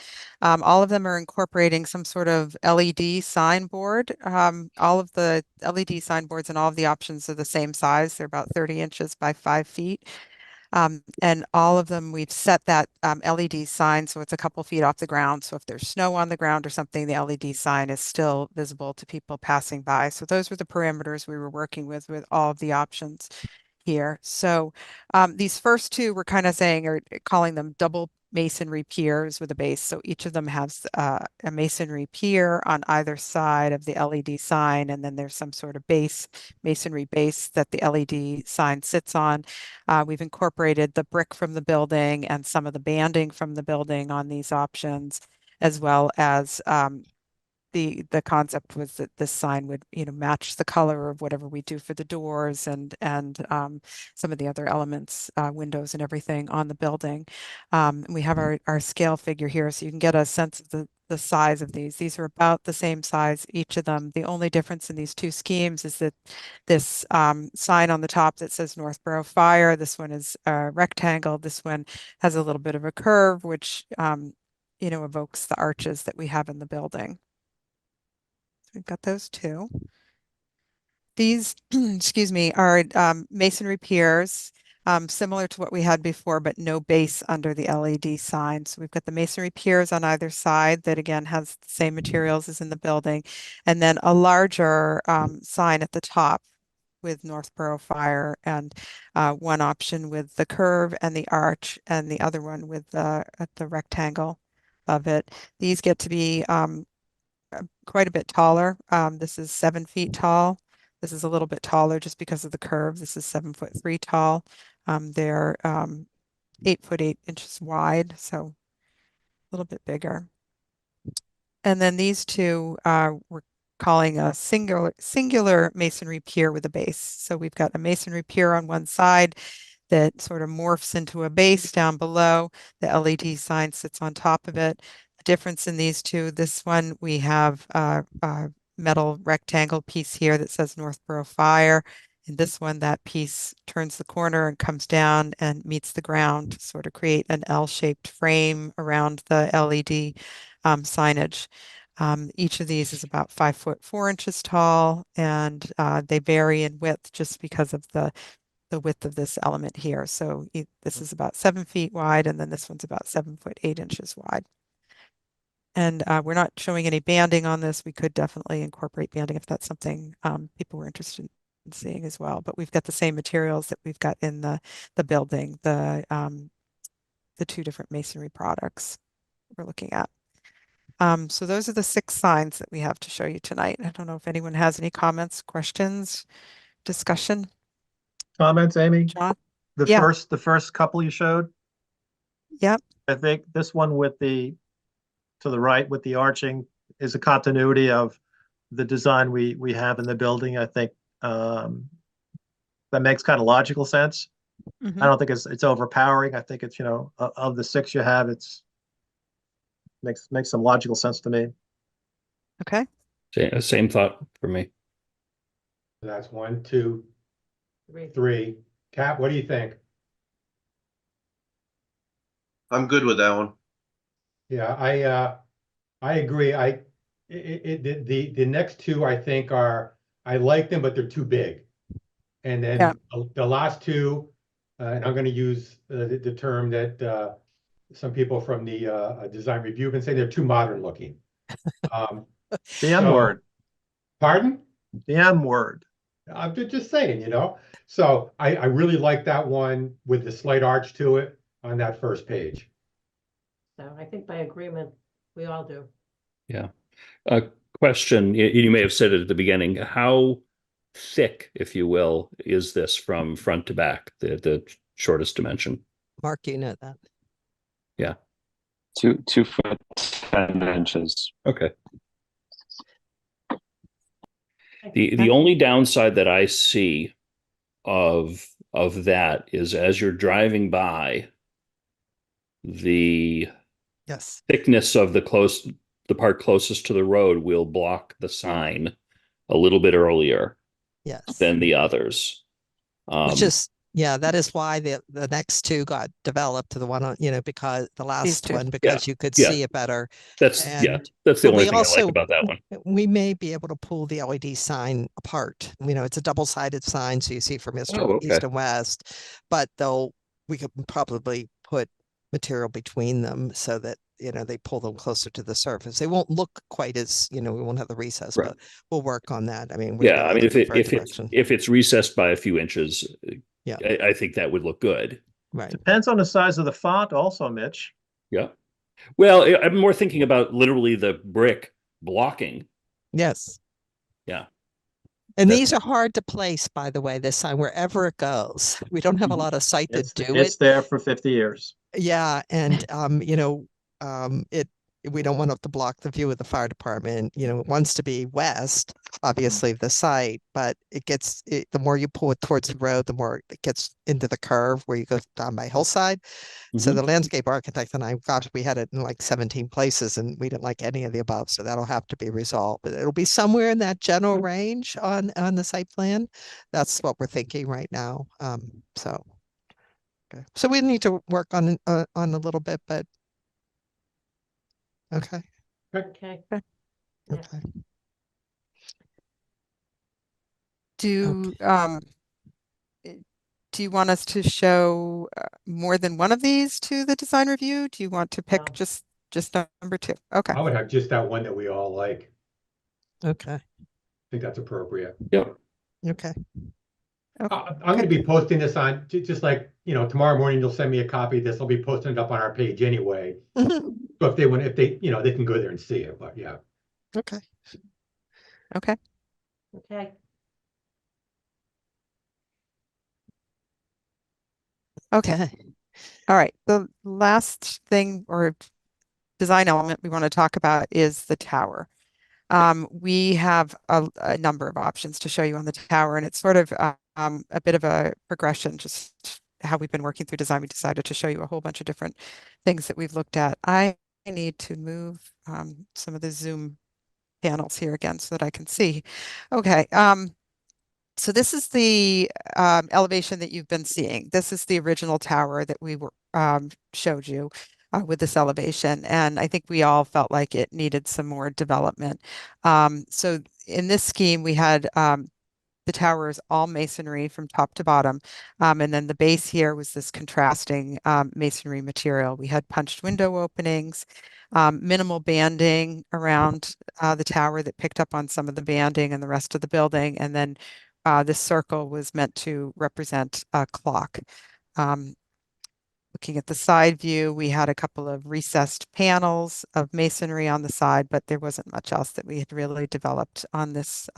All of them are incorporating some sort of LED signboard. All of the LED signboards and all of the options are the same size. They're about 30 inches by 5 feet. And all of them, we've set that LED sign so it's a couple feet off the ground. So if there's snow on the ground or something, the LED sign is still visible to people passing by. So those were the parameters we were working with all of the options here. So these first two we're kind of saying or calling them double masonry piers with a base. So each of them has a masonry pier on either side of the LED sign, and then there's some sort of base, masonry base that the LED sign sits on. We've incorporated the brick from the building and some of the banding from the building on these options, as well as the concept was that this sign would, match the color of whatever we do for the doors and some of the other elements, windows and everything on the building. We have our scale figure here, so you can get a sense of the size of these. These are about the same size, each of them. The only difference in these two schemes is that this sign on the top that says Northborough Fire, this one is a rectangle. This one has a little bit of a curve, which evokes the arches that we have in the building. We've got those two. These, excuse me, are masonry piers, similar to what we had before, but no base under the LED sign. So we've got the masonry piers on either side that again has the same materials as in the building, and then a larger sign at the top with Northborough Fire, and one option with the curve and the arch, and the other one with the rectangle of it. These get to be quite a bit taller. This is 7 feet tall. This is a little bit taller just because of the curve. This is 7'3" tall. They're 8'8" wide, so a little bit bigger. And then these two we're calling a singular masonry pier with a base. So we've got a masonry pier on one side that sort of morphs into a base down below. The LED sign sits on top of it. Difference in these two, this one we have a metal rectangle piece here that says Northborough Fire. And this one, that piece turns the corner and comes down and meets the ground to sort of create an L-shaped frame around the LED signage. Each of these is about 5'4" tall, and they vary in width just because of the width of this element here. So this is about 7 feet wide, and then this one's about 7'8" wide. And we're not showing any banding on this. We could definitely incorporate banding if that's something people were interested in seeing as well. But we've got the same materials that we've got in the building, the two different masonry products we're looking at. So those are the 6 signs that we have to show you tonight. I don't know if anyone has any comments, questions, discussion. Comments, Amy? John? The Yeah. first couple you showed? Yep. I think this one to the right with the arching is a continuity of the design we have in the building. I think that makes kind of logical sense. Mhm. I don't think it's overpowering. I think it's, of the 6 you have, makes some logical sense to me. Okay. Same thought for me. That's 1, 2, Three. 3. Kat, what do you think? I'm good with that one. Yeah, I agree. The next two I think I like them, but they're too big. And then Yeah. the last two, and I'm going to use the term that some people from the design review have been saying, they're too modern looking. The M word. Pardon? The M word. I'm just saying, So I really like that one with the slight arch to it on that first page. So I think by agreement, we all do. Yeah. A question, you may have said it at the beginning, how thick, if you will, is this from front to back, the shortest dimension? Mark, you know that. Yeah. 2 foot 10 inches. Okay. The only downside that I see of that is as you're driving by, the Yes. thickness of the part closest to the road will block the sign a little bit earlier Yes. than the others. Which is, that is why the next two got developed, the one on, because the last two. one, because you could Yeah. see it better. That's the but only we thing I also- like about that one. We may be able to pull the LED sign apart. It's a double-sided sign, so you see from Oh, okay. east and west, but they'll we could probably put material between them so that, you know, they pull them closer to the surface. They won't look quite as, you know, we won't have the recess, Right. but we'll work on that. I mean, we're Yeah, I mean, looking for a if direction. it's recessed by a few inches, Yeah. I think that would look good. Right. Depends on the size of the font also, Mitch. Yeah. Well, I'm more thinking about literally the brick blocking. Yes. Yeah. And That's- these are hard to place, by the way, this sign, wherever it goes. We don't have a Mhm. lot of site to It's, do it's it. there for 50 years. Yeah, and you know, we don't want it to block the view of the fire department. You know, it wants to be west, obviously, of the site, but the more you pull it towards the road, the more it gets into the curve where you go down by hillside. So Mhm. the landscape architect and I, gosh, we had it in like 17 places and we didn't like any of the above, so that'll have to be resolved. But it'll be somewhere in that general range on the site plan. That's what we're thinking right now. So. Okay. So we need to work on a little bit, but okay, Okay. okay. Do, do you want us to show more than one of these to the design review? Do you want to pick No. just number 2? Okay. I would have just that one that we all like. Okay, I think that's appropriate. Yeah. okay. I'm gonna be posting this on, just like, you know, tomorrow morning, you'll send me a copy of this. I'll be posting it up on our page anyway. So if they, you know, they can go there and see it, but yeah. Okay. Okay. Okay. Okay. All right. The last thing or design element we want to talk about is the tower. We have a number of options to show you on the tower, and it's sort of a bit of a progression, just how we've been working through design. We decided to show you a whole bunch of different things that we've looked at. I need to move some of the Zoom panels here again so that I can see. Okay. So this is the elevation that you've been seeing. This is the original tower that we showed you with this elevation. And I think we all felt like it needed some more development. So in this scheme, we had the tower is all masonry from top to bottom. And then the base here was this contrasting masonry material. We had punched window openings, minimal banding around the tower that picked up on some of the banding and the rest of the building. And then this circle was meant to represent a clock. Looking at the side view, we had a couple of recessed panels of masonry on the side, but there wasn't much else that we had really developed on this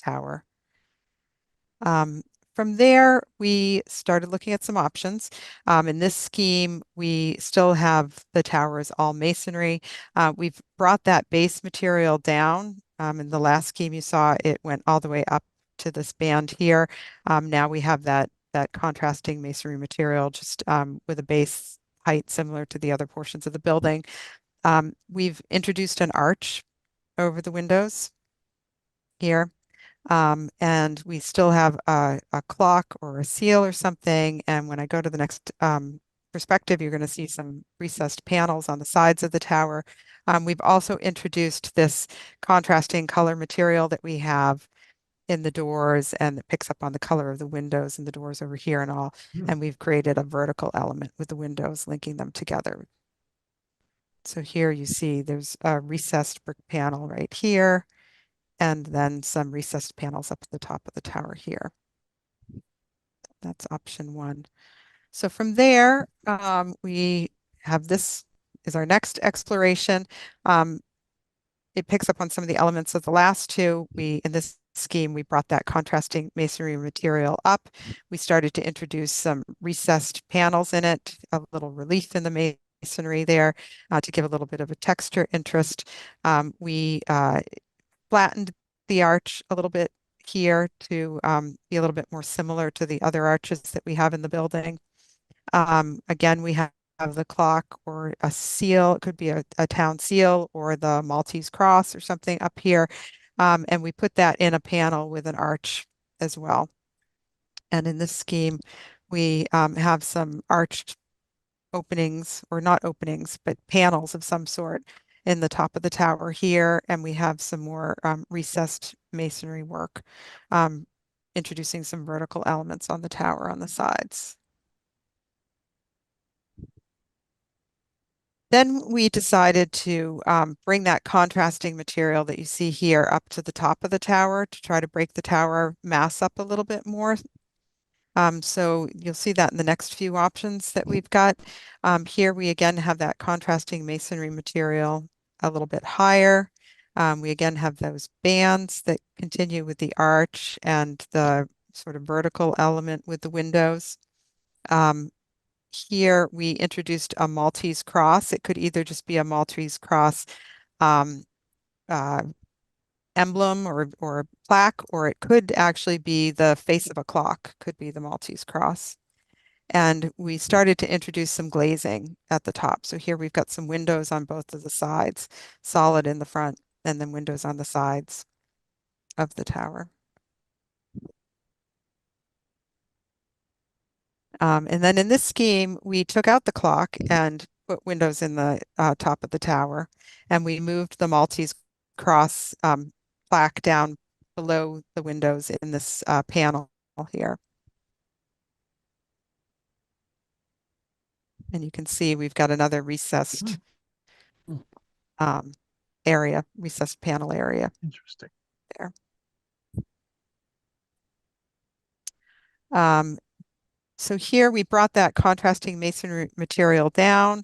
tower. From there, we started looking at some options. In this scheme, we still have the towers all masonry. We've brought that base material down. In the last scheme you saw, it went all the way up to this band here. Now we have that contrasting masonry material just with a base height similar to the other portions of the building. We've introduced an arch over the windows here. And we still have a clock or a seal or something. And when I go to the next perspective, you're going to see some recessed panels on the sides of the tower. We've also introduced this contrasting color material that we have in the doors and that picks up on the color of the windows and the doors over here and all. And we've created a vertical element with the windows linking them together. So here you see there's a recessed brick panel right here, and then some recessed panels up at the top of the tower here. That's option 1. So from there, we have this is our next exploration. It picks up on some of the elements of the last two. In this scheme, we brought that contrasting masonry material up. We started to introduce some recessed panels in it, a little relief in the masonry there to give a little bit of a texture interest. We flattened the arch a little bit here to be a little bit more similar to the other arches that we have in the building. Again, we have the clock or a seal. It could be a town seal or the Maltese cross or something up here. And we put that in a panel with an arch as well. And in this scheme, we have some arched openings, or not openings, but panels of some sort in the top of the tower here. And we have some more recessed masonry work, introducing some vertical elements on the tower on the sides. Then we decided to bring that contrasting material that you see here up to the top of the tower to try to break the tower mass up a little bit more. So you'll see that in the next few options that we've got. Here we again have that contrasting masonry material a little bit higher. We again have those bands that continue with the arch and the sort of vertical element with the windows. Here we introduced a Maltese cross. It could either just be a Maltese cross emblem or plaque, or it could actually be the face of a clock, could be the Maltese cross. And we started to introduce some glazing at the top. So here we've got some windows on both of the sides, solid in the front, and then windows on the sides of the tower. And then in this scheme, we took out the clock and put windows in the top of the tower, and we moved the Maltese cross plaque down below the windows in this panel here. And you can see we've got another recessed area, recessed panel area. Interesting. There. So here we brought that contrasting masonry material down.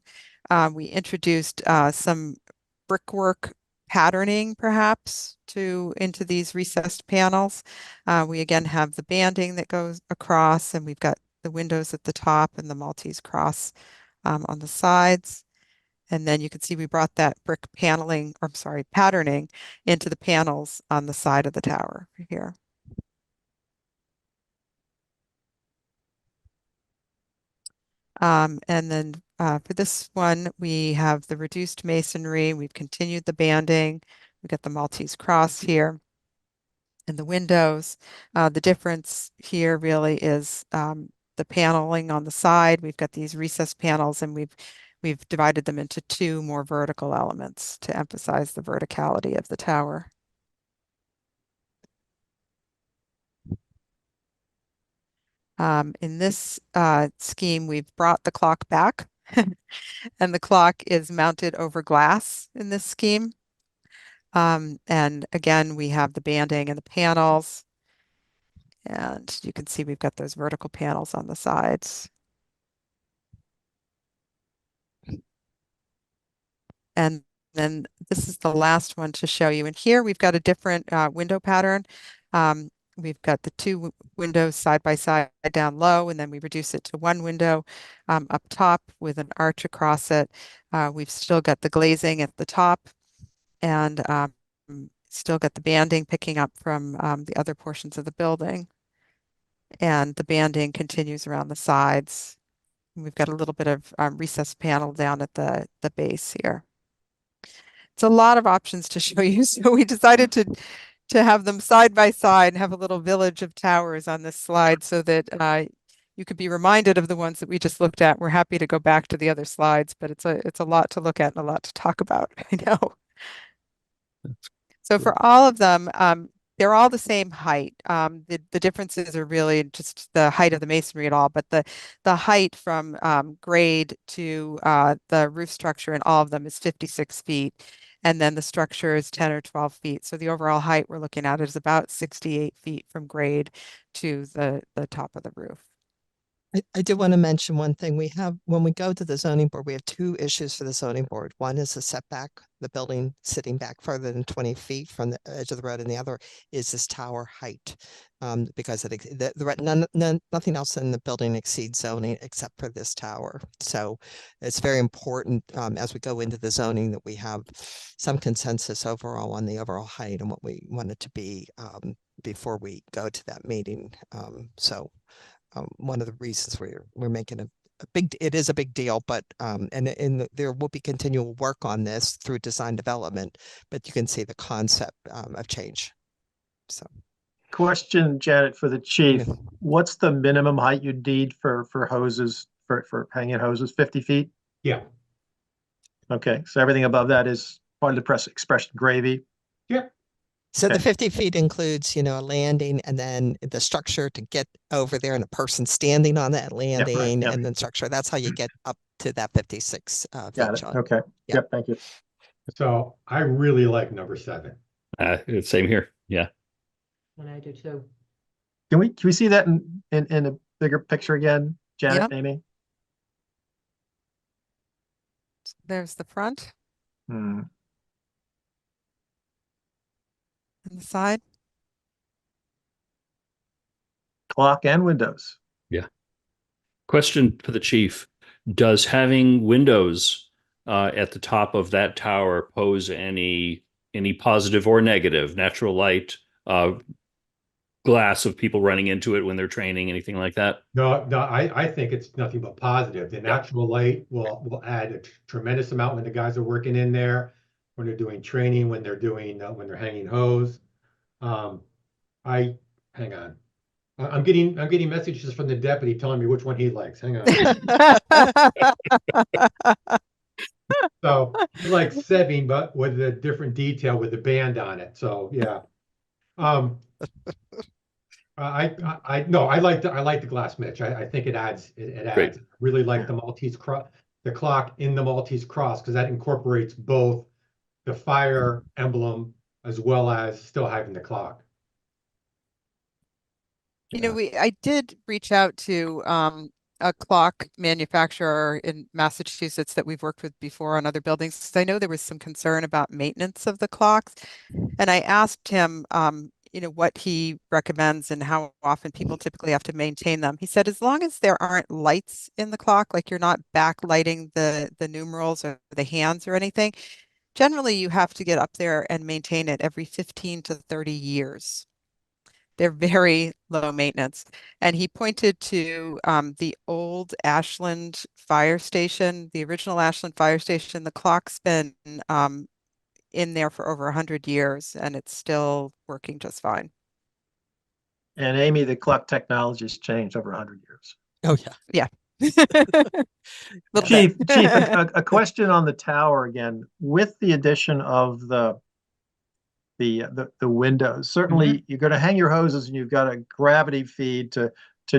We introduced some brickwork patterning perhaps into these recessed panels. We again have the banding that goes across, and we've got the windows at the top and the Maltese cross on the sides. And then you can see we brought that brick paneling, or I'm sorry, patterning into the panels on the side of the tower here. And then for this one, we have the reduced masonry. We've continued the banding. We've got the Maltese cross here and the windows. The difference here really is the paneling on the side. We've got these recessed panels, and we've divided them into two more vertical elements to emphasize the verticality of the tower. In this scheme, we've brought the clock back, and the clock is mounted over glass in this scheme. And again, we have the banding and the panels, and you can see we've got those vertical panels on the sides. And then this is the last one to show you. And here we've got a different window pattern. We've got the two windows side by side down low, and then we reduce it to one window up top with an arch across it. We've still got the glazing at the top, and still got the banding picking up from the other portions of the building. And the banding continues around the sides. And we've got a little bit of recessed panel down at the base here. It's a lot of options to show you, so we decided to have them side by side and have a little village of towers on this slide so that you could be reminded of the ones that we just looked at. We're happy to go back to the other slides, but it's a lot to look at and a lot to talk about. I know. So for all of them, they're all the same height. The differences are really just the height of the masonry at all, but the height from grade to the roof structure in all of them is 56 feet. And then the structure is 10 or 12 feet. So the overall height we're looking at is about 68 feet from grade to the top of the roof. I do want to mention one thing. We have, when we go to the zoning board, we have two issues for the zoning board. One is the setback, the building sitting back further than 20 feet from the edge of the road, and the other is this tower height. Because nothing else in the building exceeds zoning except for this tower. So it's very important as we go into the zoning that we have some consensus overall on the overall height and what we want it to be before we go to that meeting. One of the reasons we're making it is a big deal, but and there will be continual work on this through design development, but you can see the concept of change. So, question, Janet, for the chief. Yeah. What's the minimum height you need for hoses for hanging hoses? 50 feet? Yeah. Okay, so everything above that is part of the press expression gravy. Yeah. So Okay. the 50 feet includes, a landing and then the structure to get over there and a person standing on that landing yep. and then structure. That's how you get up to that 56 Got feet, it. John. Okay. Yeah. Yep, thank you. So I really like number 7. Same here. Yeah. And I do too. Can we see that in a bigger picture again, Janet, Amy? There's the front Hmm. and the side. Clock and windows. Question for the chief. Does having windows at the top of that tower pose any positive or negative, natural light, glass of people running into it when they're training, anything like that? No, I think it's nothing but positive. The natural light will add a tremendous amount when the guys are working in there, when they're doing training, when they're doing when they're hanging hose. Hang on. I'm getting messages from the deputy telling me which one he likes. Hang on. So he likes Sebing, but with a different detail with the band on it. So yeah. I like the glass, Mitch. I think it adds. Great. I really like the Maltese cross, the clock in the Maltese cross, because that incorporates both the fire emblem as well as still having the clock. You know, I did reach out to a clock manufacturer in Massachusetts that we've worked with before on other buildings, because I know there was some concern about maintenance of the clocks. And I asked him, you know, what he recommends and how often people typically have to maintain them. He said, as long as there aren't lights in the clock, like you're not backlighting the numerals or the hands or anything, generally you have to get up there and maintain it every 15 to 30 years. They're very low maintenance. And he pointed to the old Ashland fire station, the original Ashland fire station. The clock's been in there for over 100 years and it's still working just fine. And Amy, the clock technology has changed over 100 years. Oh, yeah. Little Chief, bit. Chief, a question on the tower again. With the addition of the windows, certainly you're going to hang your hoses and you've got a gravity feed to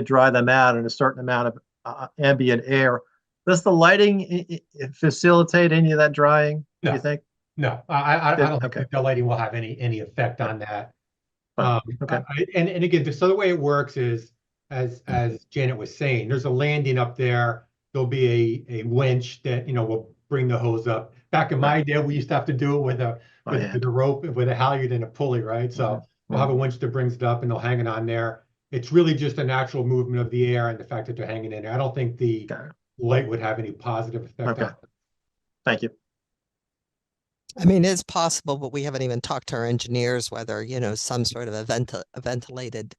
dry them out and a certain amount of ambient air. Does the lighting facilitate any of that drying? No. Do you think? No, I don't Okay. think the lighting will have any effect on that. Okay. And again, so the way it works is, as Janet was saying, there's a landing up there. There'll be a winch that, you know, will bring the hose up. Back in my day, we used to have to do it with a rope, with a halyard and a pulley, right? So we'll have a winch that brings it up and they'll hang it on there. It's really just a natural movement of the air and the fact that they're hanging in there. I don't think the light would have any positive effect on it. Thank you. I mean, it's possible, but we haven't even talked to our engineers whether, you know, some sort of a ventilated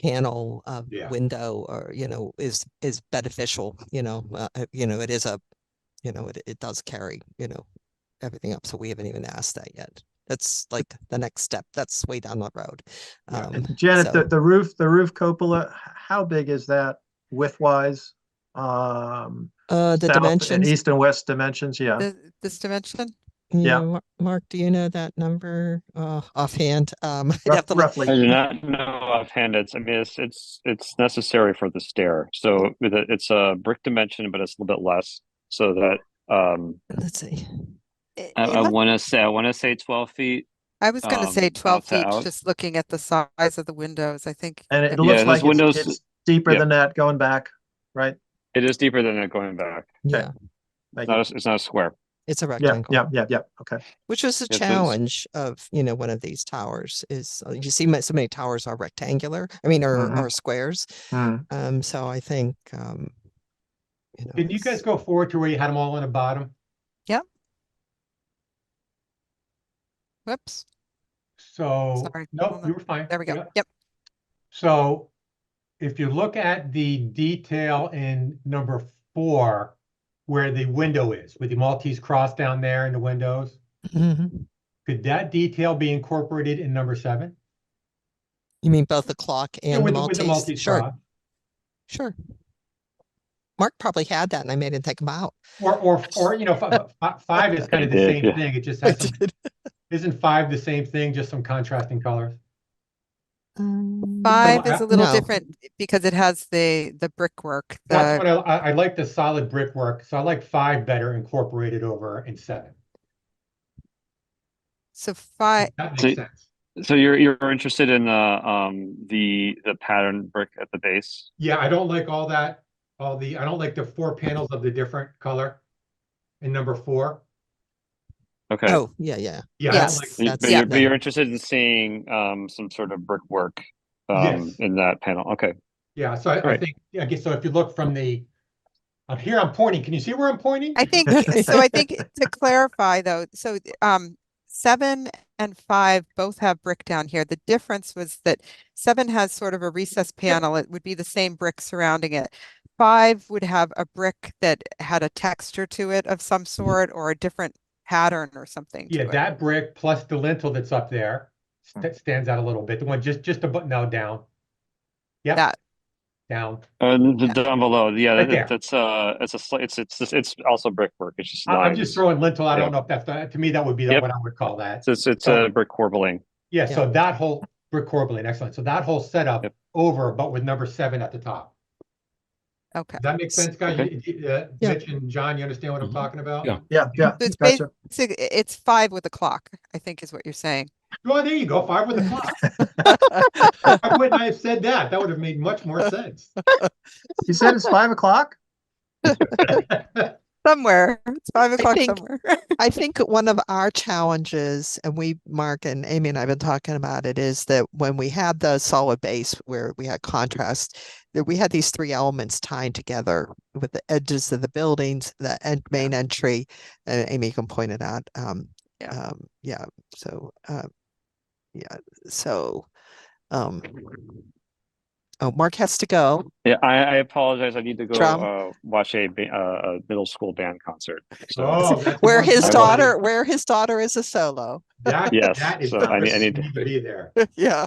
panel window or, you know, is beneficial. You know, it is a, you know, it does carry, you know, everything up. So we haven't even asked that yet. That's like the next step. That's way down the road. Janet, so- the roof cupola, how big is that width-wise? The South dimensions. and east and west dimensions, yeah. This dimension? Yeah. Mark, do you know that number offhand? I'd have to look. Roughly. I do not know offhand. I mean, it's necessary for the stair. So it's a brick dimension, but it's a little bit less. So that Let's see. I want to say 12 feet. I was going to say 12 out to feet, out. just looking at the size of the windows. I think. And it that- looks those like windows- it's deeper yeah. than that going back, right? It is deeper than it going back. Yeah, Thank you. It's not a square. it's a Yeah, rectangle. yeah. Okay. Which was the Yes, challenge of, you know, one of these towers is you see so many towers are rectangular. I mean, or squares. Hmm. So I think, you know. Can you guys go forward to where you had them all on the bottom? Whoops. So, Sorry, no, hold on. you were fine. There we go. Yeah. Yep. So if you look at the detail in number 4, where the window is, with the Maltese cross down there in the windows, Mhm. could that detail be incorporated in number 7? You mean both the clock and with the with Maltese? Sure, cross. sure. Mark probably had that and I made him take them out. Or you know, 5 is kind of the did, same yeah. thing. It just I has some, did. isn't 5 the same thing, just some contrasting colors? Five is a little no. different because it has the brickwork, That's the, what I like the solid brickwork, so I like 5 better incorporated over in 7. so five, That So- makes sense. So you're interested in the pattern brick at the base? Yeah, I don't like I don't like the 4 panels of the different color in number 4. Okay. Oh, yeah, yeah. Yeah, I Yes. don't like, That's- But yeah. you're interested in seeing some sort of brickwork Yes. in that panel. Okay. yeah, so I Right. think, I guess, so if you look from I'm here, I'm pointing. Can you see where I'm pointing? I think, so I think to clarify though, so 7 and 5 both have brick down here. The difference was that 7 has sort of a recessed panel. It would be the same brick surrounding it. 5 would have a brick that had a texture to it of some sort or a different pattern or something Yeah, to it. that brick plus the lintel that's up there stands out a little bit. The one just a button now down. Yep, That, down. Down below, yeah, Right there. that's it's also brickwork. It's just I'm lines. just throwing lintel. I Yeah. don't know if that's to me, that would be Yep. what I would call that. It's Oh. a brick corbelling. Yeah, so that whole brick corbelling, excellent. So that whole setup Yep. over, but with number 7 at the top. okay. Does that make sense, guys? Okay. Yeah. Mitch and John, you understand what I'm Mhm. talking about? Yeah. Yeah, So it's gotcha. it's 5 with a clock, I think is what you're saying. Oh, there you go. 5 with a clock. Why wouldn't I have said that? That would have made much more sense. You said it's 5 o'clock? Somewhere, it's 5 o'clock think- somewhere. I think one of our challenges, and Mark and Amy and I have been talking about it, is that when we had the solid base where we had contrast, that we had these 3 elements tied together with the edges of the buildings, the main entry, Amy can point it out. Yeah. Yeah, so, yeah, so, oh, Mark has to go. Yeah, I apologize. I need to go Drum. watch a middle school band concert. So Oh, that's Where one his thing. daughter is a solo. Yes, That is so the I place need you to- to be there. Yeah.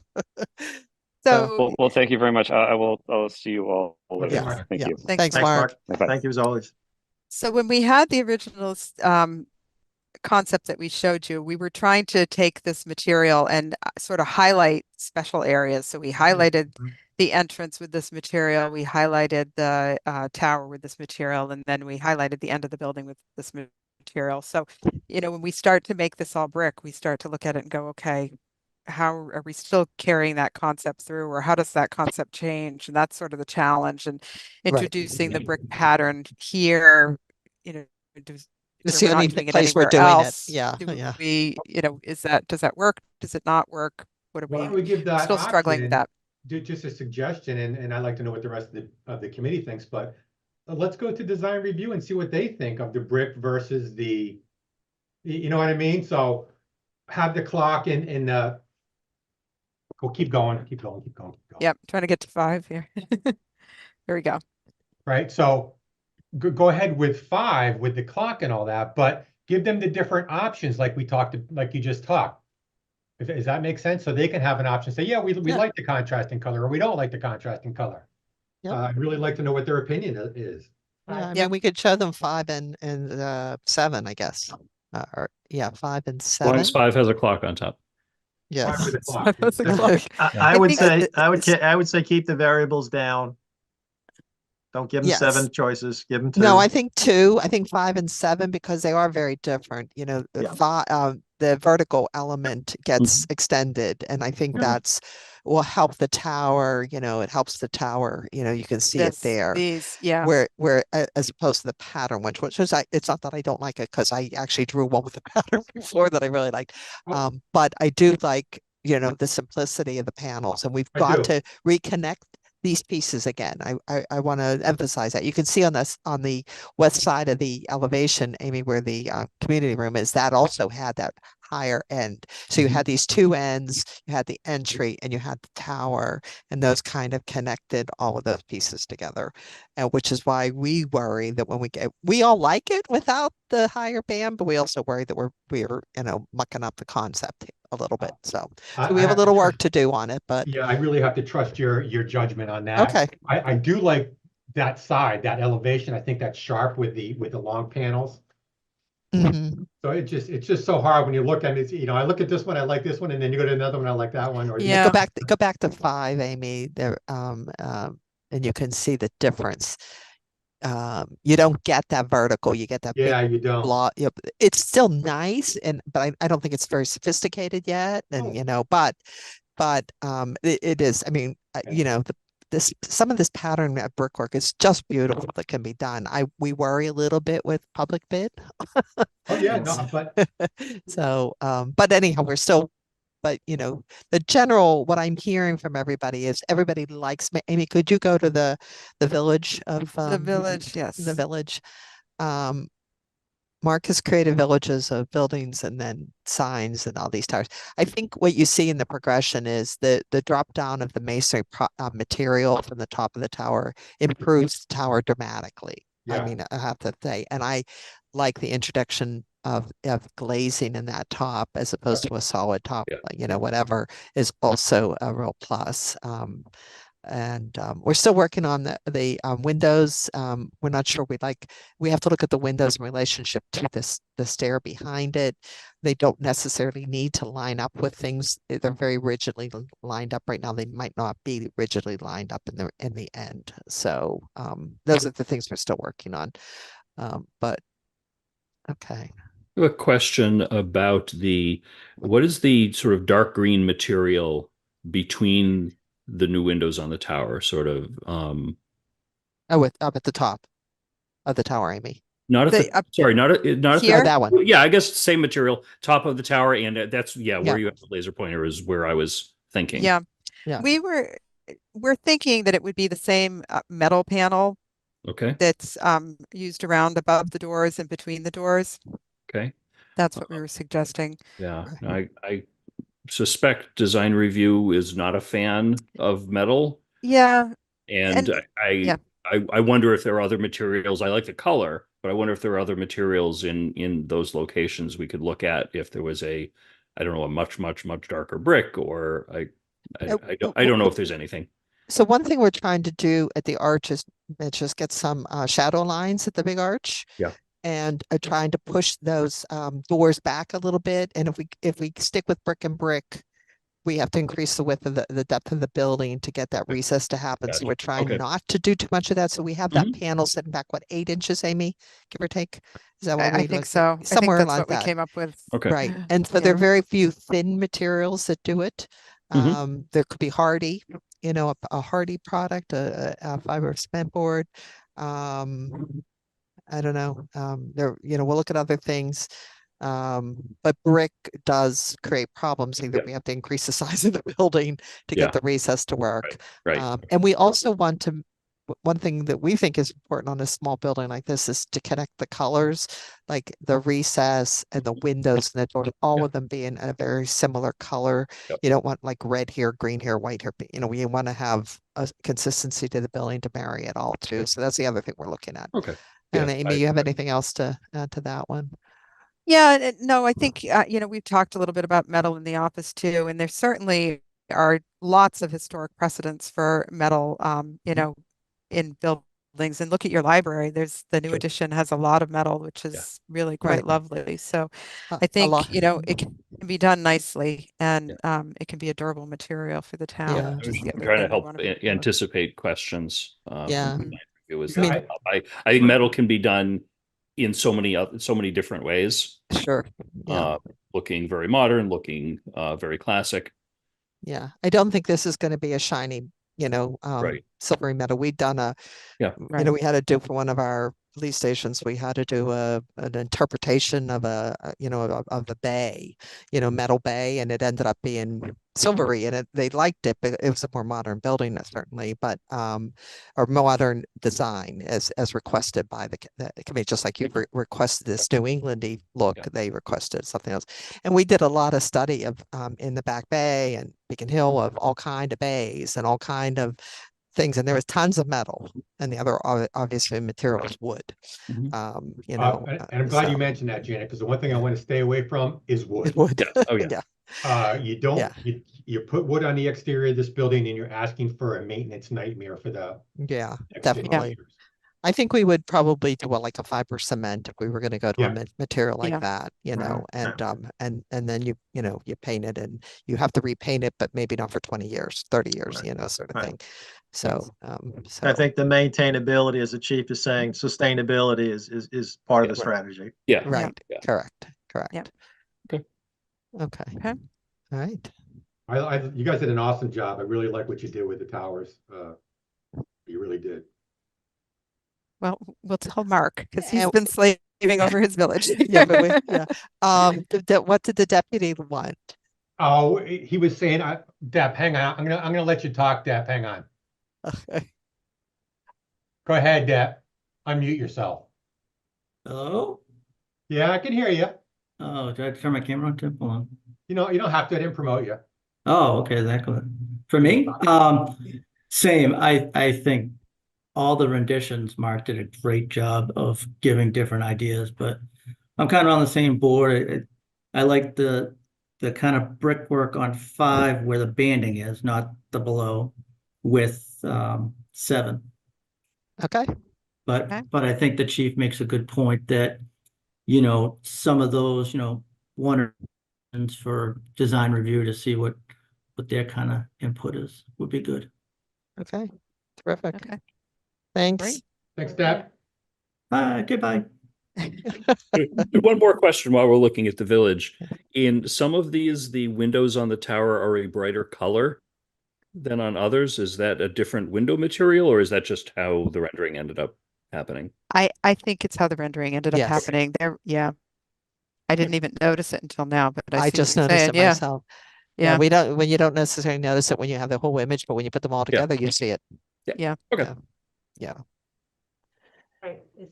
So, well, thank you very much. I'll see you all later. Yeah, Thank yeah. you. thanks, Thanks, Mark. Mark. Bye-bye. Thank you as always. So when we had the original concept that we showed you, we were trying to take this material and sort of highlight special areas. So we highlighted the entrance with this material, we highlighted the tower with this material, and then we highlighted the end of the building with this material. So, you know, when we start to make this all brick, we start to look at it and go, okay, how are we still carrying that concept through, or how does that concept change? And that's sort of the challenge. And introducing the brick pattern here, you know, It's where the we're not only doing it place we're anywhere doing it. else. Yeah, Do yeah. we, you know, does that work? Does it not work? What are Why don't we we give that still struggling with option? that? Just a suggestion, and I'd like to know what the rest of the committee thinks, but let's go to design review and see what they think of the brick versus you know what I mean? So have the clock in the, go, keep going. Yep, trying to get to 5 here. There we go. Right, so go ahead with 5 with the clock and all that, but give them the different options like like you just talked. Does that make sense? So they can have an option, say, yeah, we Yeah. like the contrasting color, or we don't like the contrasting color. Yep. I'd really like to know what their opinion is. Yeah, I Yeah. mean, we could show them 5 and 7, I guess. Or yeah, 5 and 7. Lines 5 has a clock on top. Yes. 5 with a clock. That's a clock. I would think say, that I would say keep the variables down. Don't give them Yes. 7 choices, give them 2. No, I think 2. I think 5 and 7 because they are very different. You know, Yeah. the vertical element gets extended, and I think that's will help the tower. You know, it helps the tower. You know, you can see it there. Yeah. Where as opposed to the pattern, which is it's not that I don't like it because I actually drew one with the pattern before that I really liked. But I do like, you know, the simplicity of the panels, and we've I got do. to reconnect these pieces again. I want to emphasize that. You can see on the west side of the elevation, Amy, where the community room is, that also had that higher end. So you had these 2 ends, you had the entry and you had the tower, and those kind of connected all of those pieces together. And which is why we worry that when we all like it without the higher band, but we also worry that we're you know, mucking up the concept a little bit. So we have a little work to do on it, but Yeah, I really have to trust your judgment on that. okay. I do like that side, that elevation. I think that's sharp with the long panels. Mhm. So it's just so hard when you look at it, I look at this one, I like this one, and then you go to another one, I like that one, or Yeah. Go back to 5, Amy, there, and you can see the difference. You don't get that vertical, you get that big yeah, you don't. block. Yep. It's still nice, but I don't think it's very sophisticated yet. And Oh. but it is. I mean, this some of this pattern at brickwork is just beautiful that can be done. We worry a little bit with public bid. Oh, yeah, no, but So, but anyhow, but what I'm hearing from everybody is everybody likes, Amy, could you go to the village of, The village, yes. the village? Mark has created villages of buildings and then signs and all these towers. I think what you see in the progression is the drop down of the masonry material from the top of the tower improves the tower dramatically. I yeah, mean, I have to say, and I like the introduction of glazing in that top as opposed to a solid top, Yeah. whatever is also a real plus. And we're still working on the windows. We're not sure we have to look at the windows in relationship to the stair behind it. They don't necessarily need to line up with things. They're very rigidly lined up right now. They might not be rigidly lined up in the end. So those are the things we're still working on. But okay. I have a question about what is the sort of dark green material between the new windows on the tower, sort of, Up at the top of the tower, Amy. not at the, sorry, not at Here? That one. Yeah, I guess same material, top of the tower, and that's, where Yeah. you have the laser pointer is where I was thinking. Yeah. Yeah. We're thinking that it would be the same metal panel Okay, that's used around above the doors and between the doors. okay. That's what we were suggesting. Yeah, I suspect design review is not a fan of metal, Yeah. and yeah. I wonder if there are other materials. I like the color, but I wonder if there are other materials in those locations we could look at if there was I don't know, a much darker brick, or I don't know if there's anything. So one thing we're trying to do at the arch is just get some shadow lines at the big arch. Yeah. And trying to push those doors back a little bit. And if we stick with brick and brick, we have to increase the width of the depth of the building to get that recess to happen. So we're trying not to do too much of that. So we have that panel sitting back, 8 inches, Amy, give or take? Is that what I think so. Somewhere I think that's like what that. we came up with. Okay. Right. And so there are very few thin materials that do it. There could be hardy, a hardy product, a fiber cement board. I don't know. We'll look at other things. But brick does create problems. Either we have to increase the size of the building to get the recess to work. Right. And we also want to, one thing that we think is important on a small building like this is to connect the colors, like the recess and the windows and the doors, all of them being a very similar color. You don't want like red here, green here, white here. We want to have a consistency to the building to marry it all too. So that's the other thing we're looking at. Okay. And Amy, you have anything else to add to that one? Yeah, no, I think, we've talked a little bit about metal in the office too, and there certainly are lots of historic precedents for metal, in buildings. And look at your library. There's the new edition has a lot of metal, which is really quite lovely. So I think, it can be done nicely, and it can be a durable material for the town. Yeah. I'm trying to help anticipate questions. It was, I think metal can be done in so many different ways. Sure. Yeah. Looking very modern, looking very classic. Yeah. I don't think this is going to be a shiny, silvery metal. We'd done we had to do for one of our police stations, we had to do an interpretation of of the bay, metal bay, and it ended up being silvery, and they liked it, but it was a more modern building, certainly, but or modern design as requested by the committee, just like you requested this New Englandy look, they requested something else. And we did a lot of study of in the Back Bay and Beacon Hill of all kind of bays and all kind of things, and there was tons of metal, and the other obviously material was wood. And I'm glad you mentioned that, Janet, because the one thing I want to stay away from is wood. Wood. Oh yeah. You don't you put wood on the exterior of this building, and you're asking for a maintenance nightmare for the next 50 definitely. years. I think we would probably do like a fiber cement if we were gonna go to Yeah. a material like Yeah. that, you know, Yeah. and then you paint it and you have to repaint it, but maybe not for 20 years, 30 years, Right. you know, sort of Right. thing. So, I so, think the maintainability, as the chief is saying, sustainability is part of the Yeah. strategy. Yeah. right, Yeah. correct, correct. Okay. Okay. Okay. All right. You guys did an awesome job. I really like what you did with the towers. You really did. Well, we'll tell Mark because he's And- been slaving over his village. Yeah, but yeah. What did the deputy want? Oh, he was saying, Deb, hang on. I'm gonna let you talk, Deb. Hang on. Okay. Go ahead, Deb. Unmute yourself. Hello? Yeah, I can hear you. Oh, did I turn my camera on? Tim? Hold on. You don't have to. I didn't promote you. Oh, okay, is that good? For me? Same. I think all the renditions, Mark did a great job of giving different ideas, but I'm kind of on the same board. I like the kind of brickwork on 5 where the banding is, not the below, with 7. Okay. Okay. But I think the chief makes a good point that, some of those, one for design review to see what their kind of input is would be good. Okay. Terrific. Okay. Thanks. Great. Thanks, Deb. Goodbye. One more question while we're looking at the village. In some of these, the windows on the tower are a brighter color than on others. Is that a different window material, or is that just how the rendering ended up happening? I think it's how the rendering ended up Yes. happening there. Yeah. I didn't even notice it until now, but I I see what just you're noticed saying. it Yeah. myself. Yeah, Yeah. when you don't necessarily notice it when you have the whole image, but when you put them all Yeah. together, you see it. Yeah. Okay. Yeah. Yeah. Right, is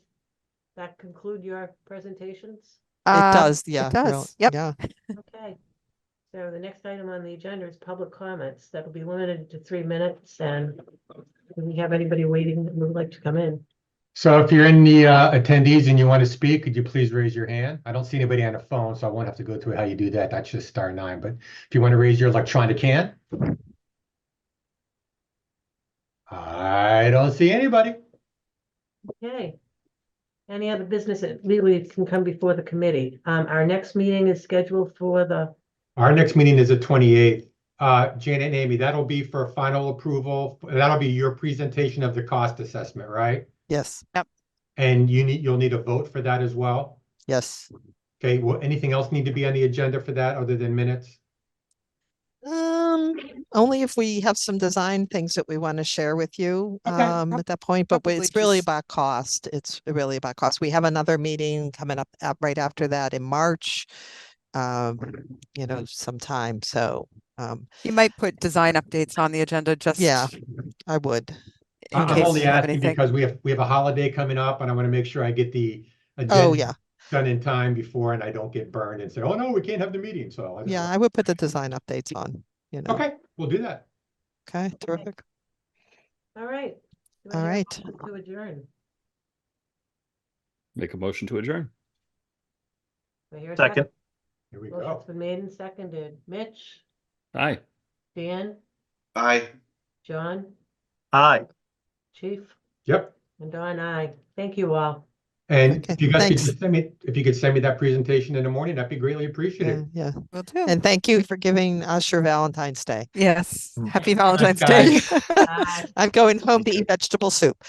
that conclude your presentations? It does, yeah. It does. real- Yep. Yeah. Okay. So the next item on the agenda is public comments. That'll be limited to 3 minutes, and do we have anybody waiting that would like to come in? So if you're in the attendees and you want to speak, could you please raise your hand? I don't see anybody on the phone, so I won't have to go through how you do that. That's just *9. But if you want to raise your electronic hand. I don't see anybody. Okay. Any other business that legally can come before the committee? Our next meeting is scheduled for Our next meeting is the 28th. Janet and Amy, that'll be for final approval. That'll be your presentation of the cost assessment, right? Yes. And you'll need a vote for that as well. Yes. Okay, well, anything else need to be on the agenda for that other than minutes? Only if we have some design things that we want to share with you, Okay. at that point, but Probably it's really just- about cost. It's really about cost. We have another meeting coming up right after that in March. Sometime. So, You might put design updates on the agenda just. yeah, I would. In I'm case only you have asking anything. because we have a holiday coming up and I want to make sure I get the Oh, agenda yeah. done in time before and I don't get burned and say, oh no, we can't have the meeting. So I just Yeah, want- I would put the design updates on, Okay, we'll do that. Okay, terrific. all right. Do I All hear a right. motion to adjourn? Make a motion to adjourn. Do I hear a Second. Here we Motion's go. been made and seconded. Mitch, Aye. Dan, Aye. John, Aye. Chief, Yep. and Dawn, aye. Thank you all. And Okay, if you guys could thanks. just send me that presentation in the morning, that'd be greatly appreciated. Yeah. Will do. And thank you for giving us your Valentine's Day. Yes. Mm. Happy Valentine's Day. guys. Aye. I'm going home to eat vegetable soup.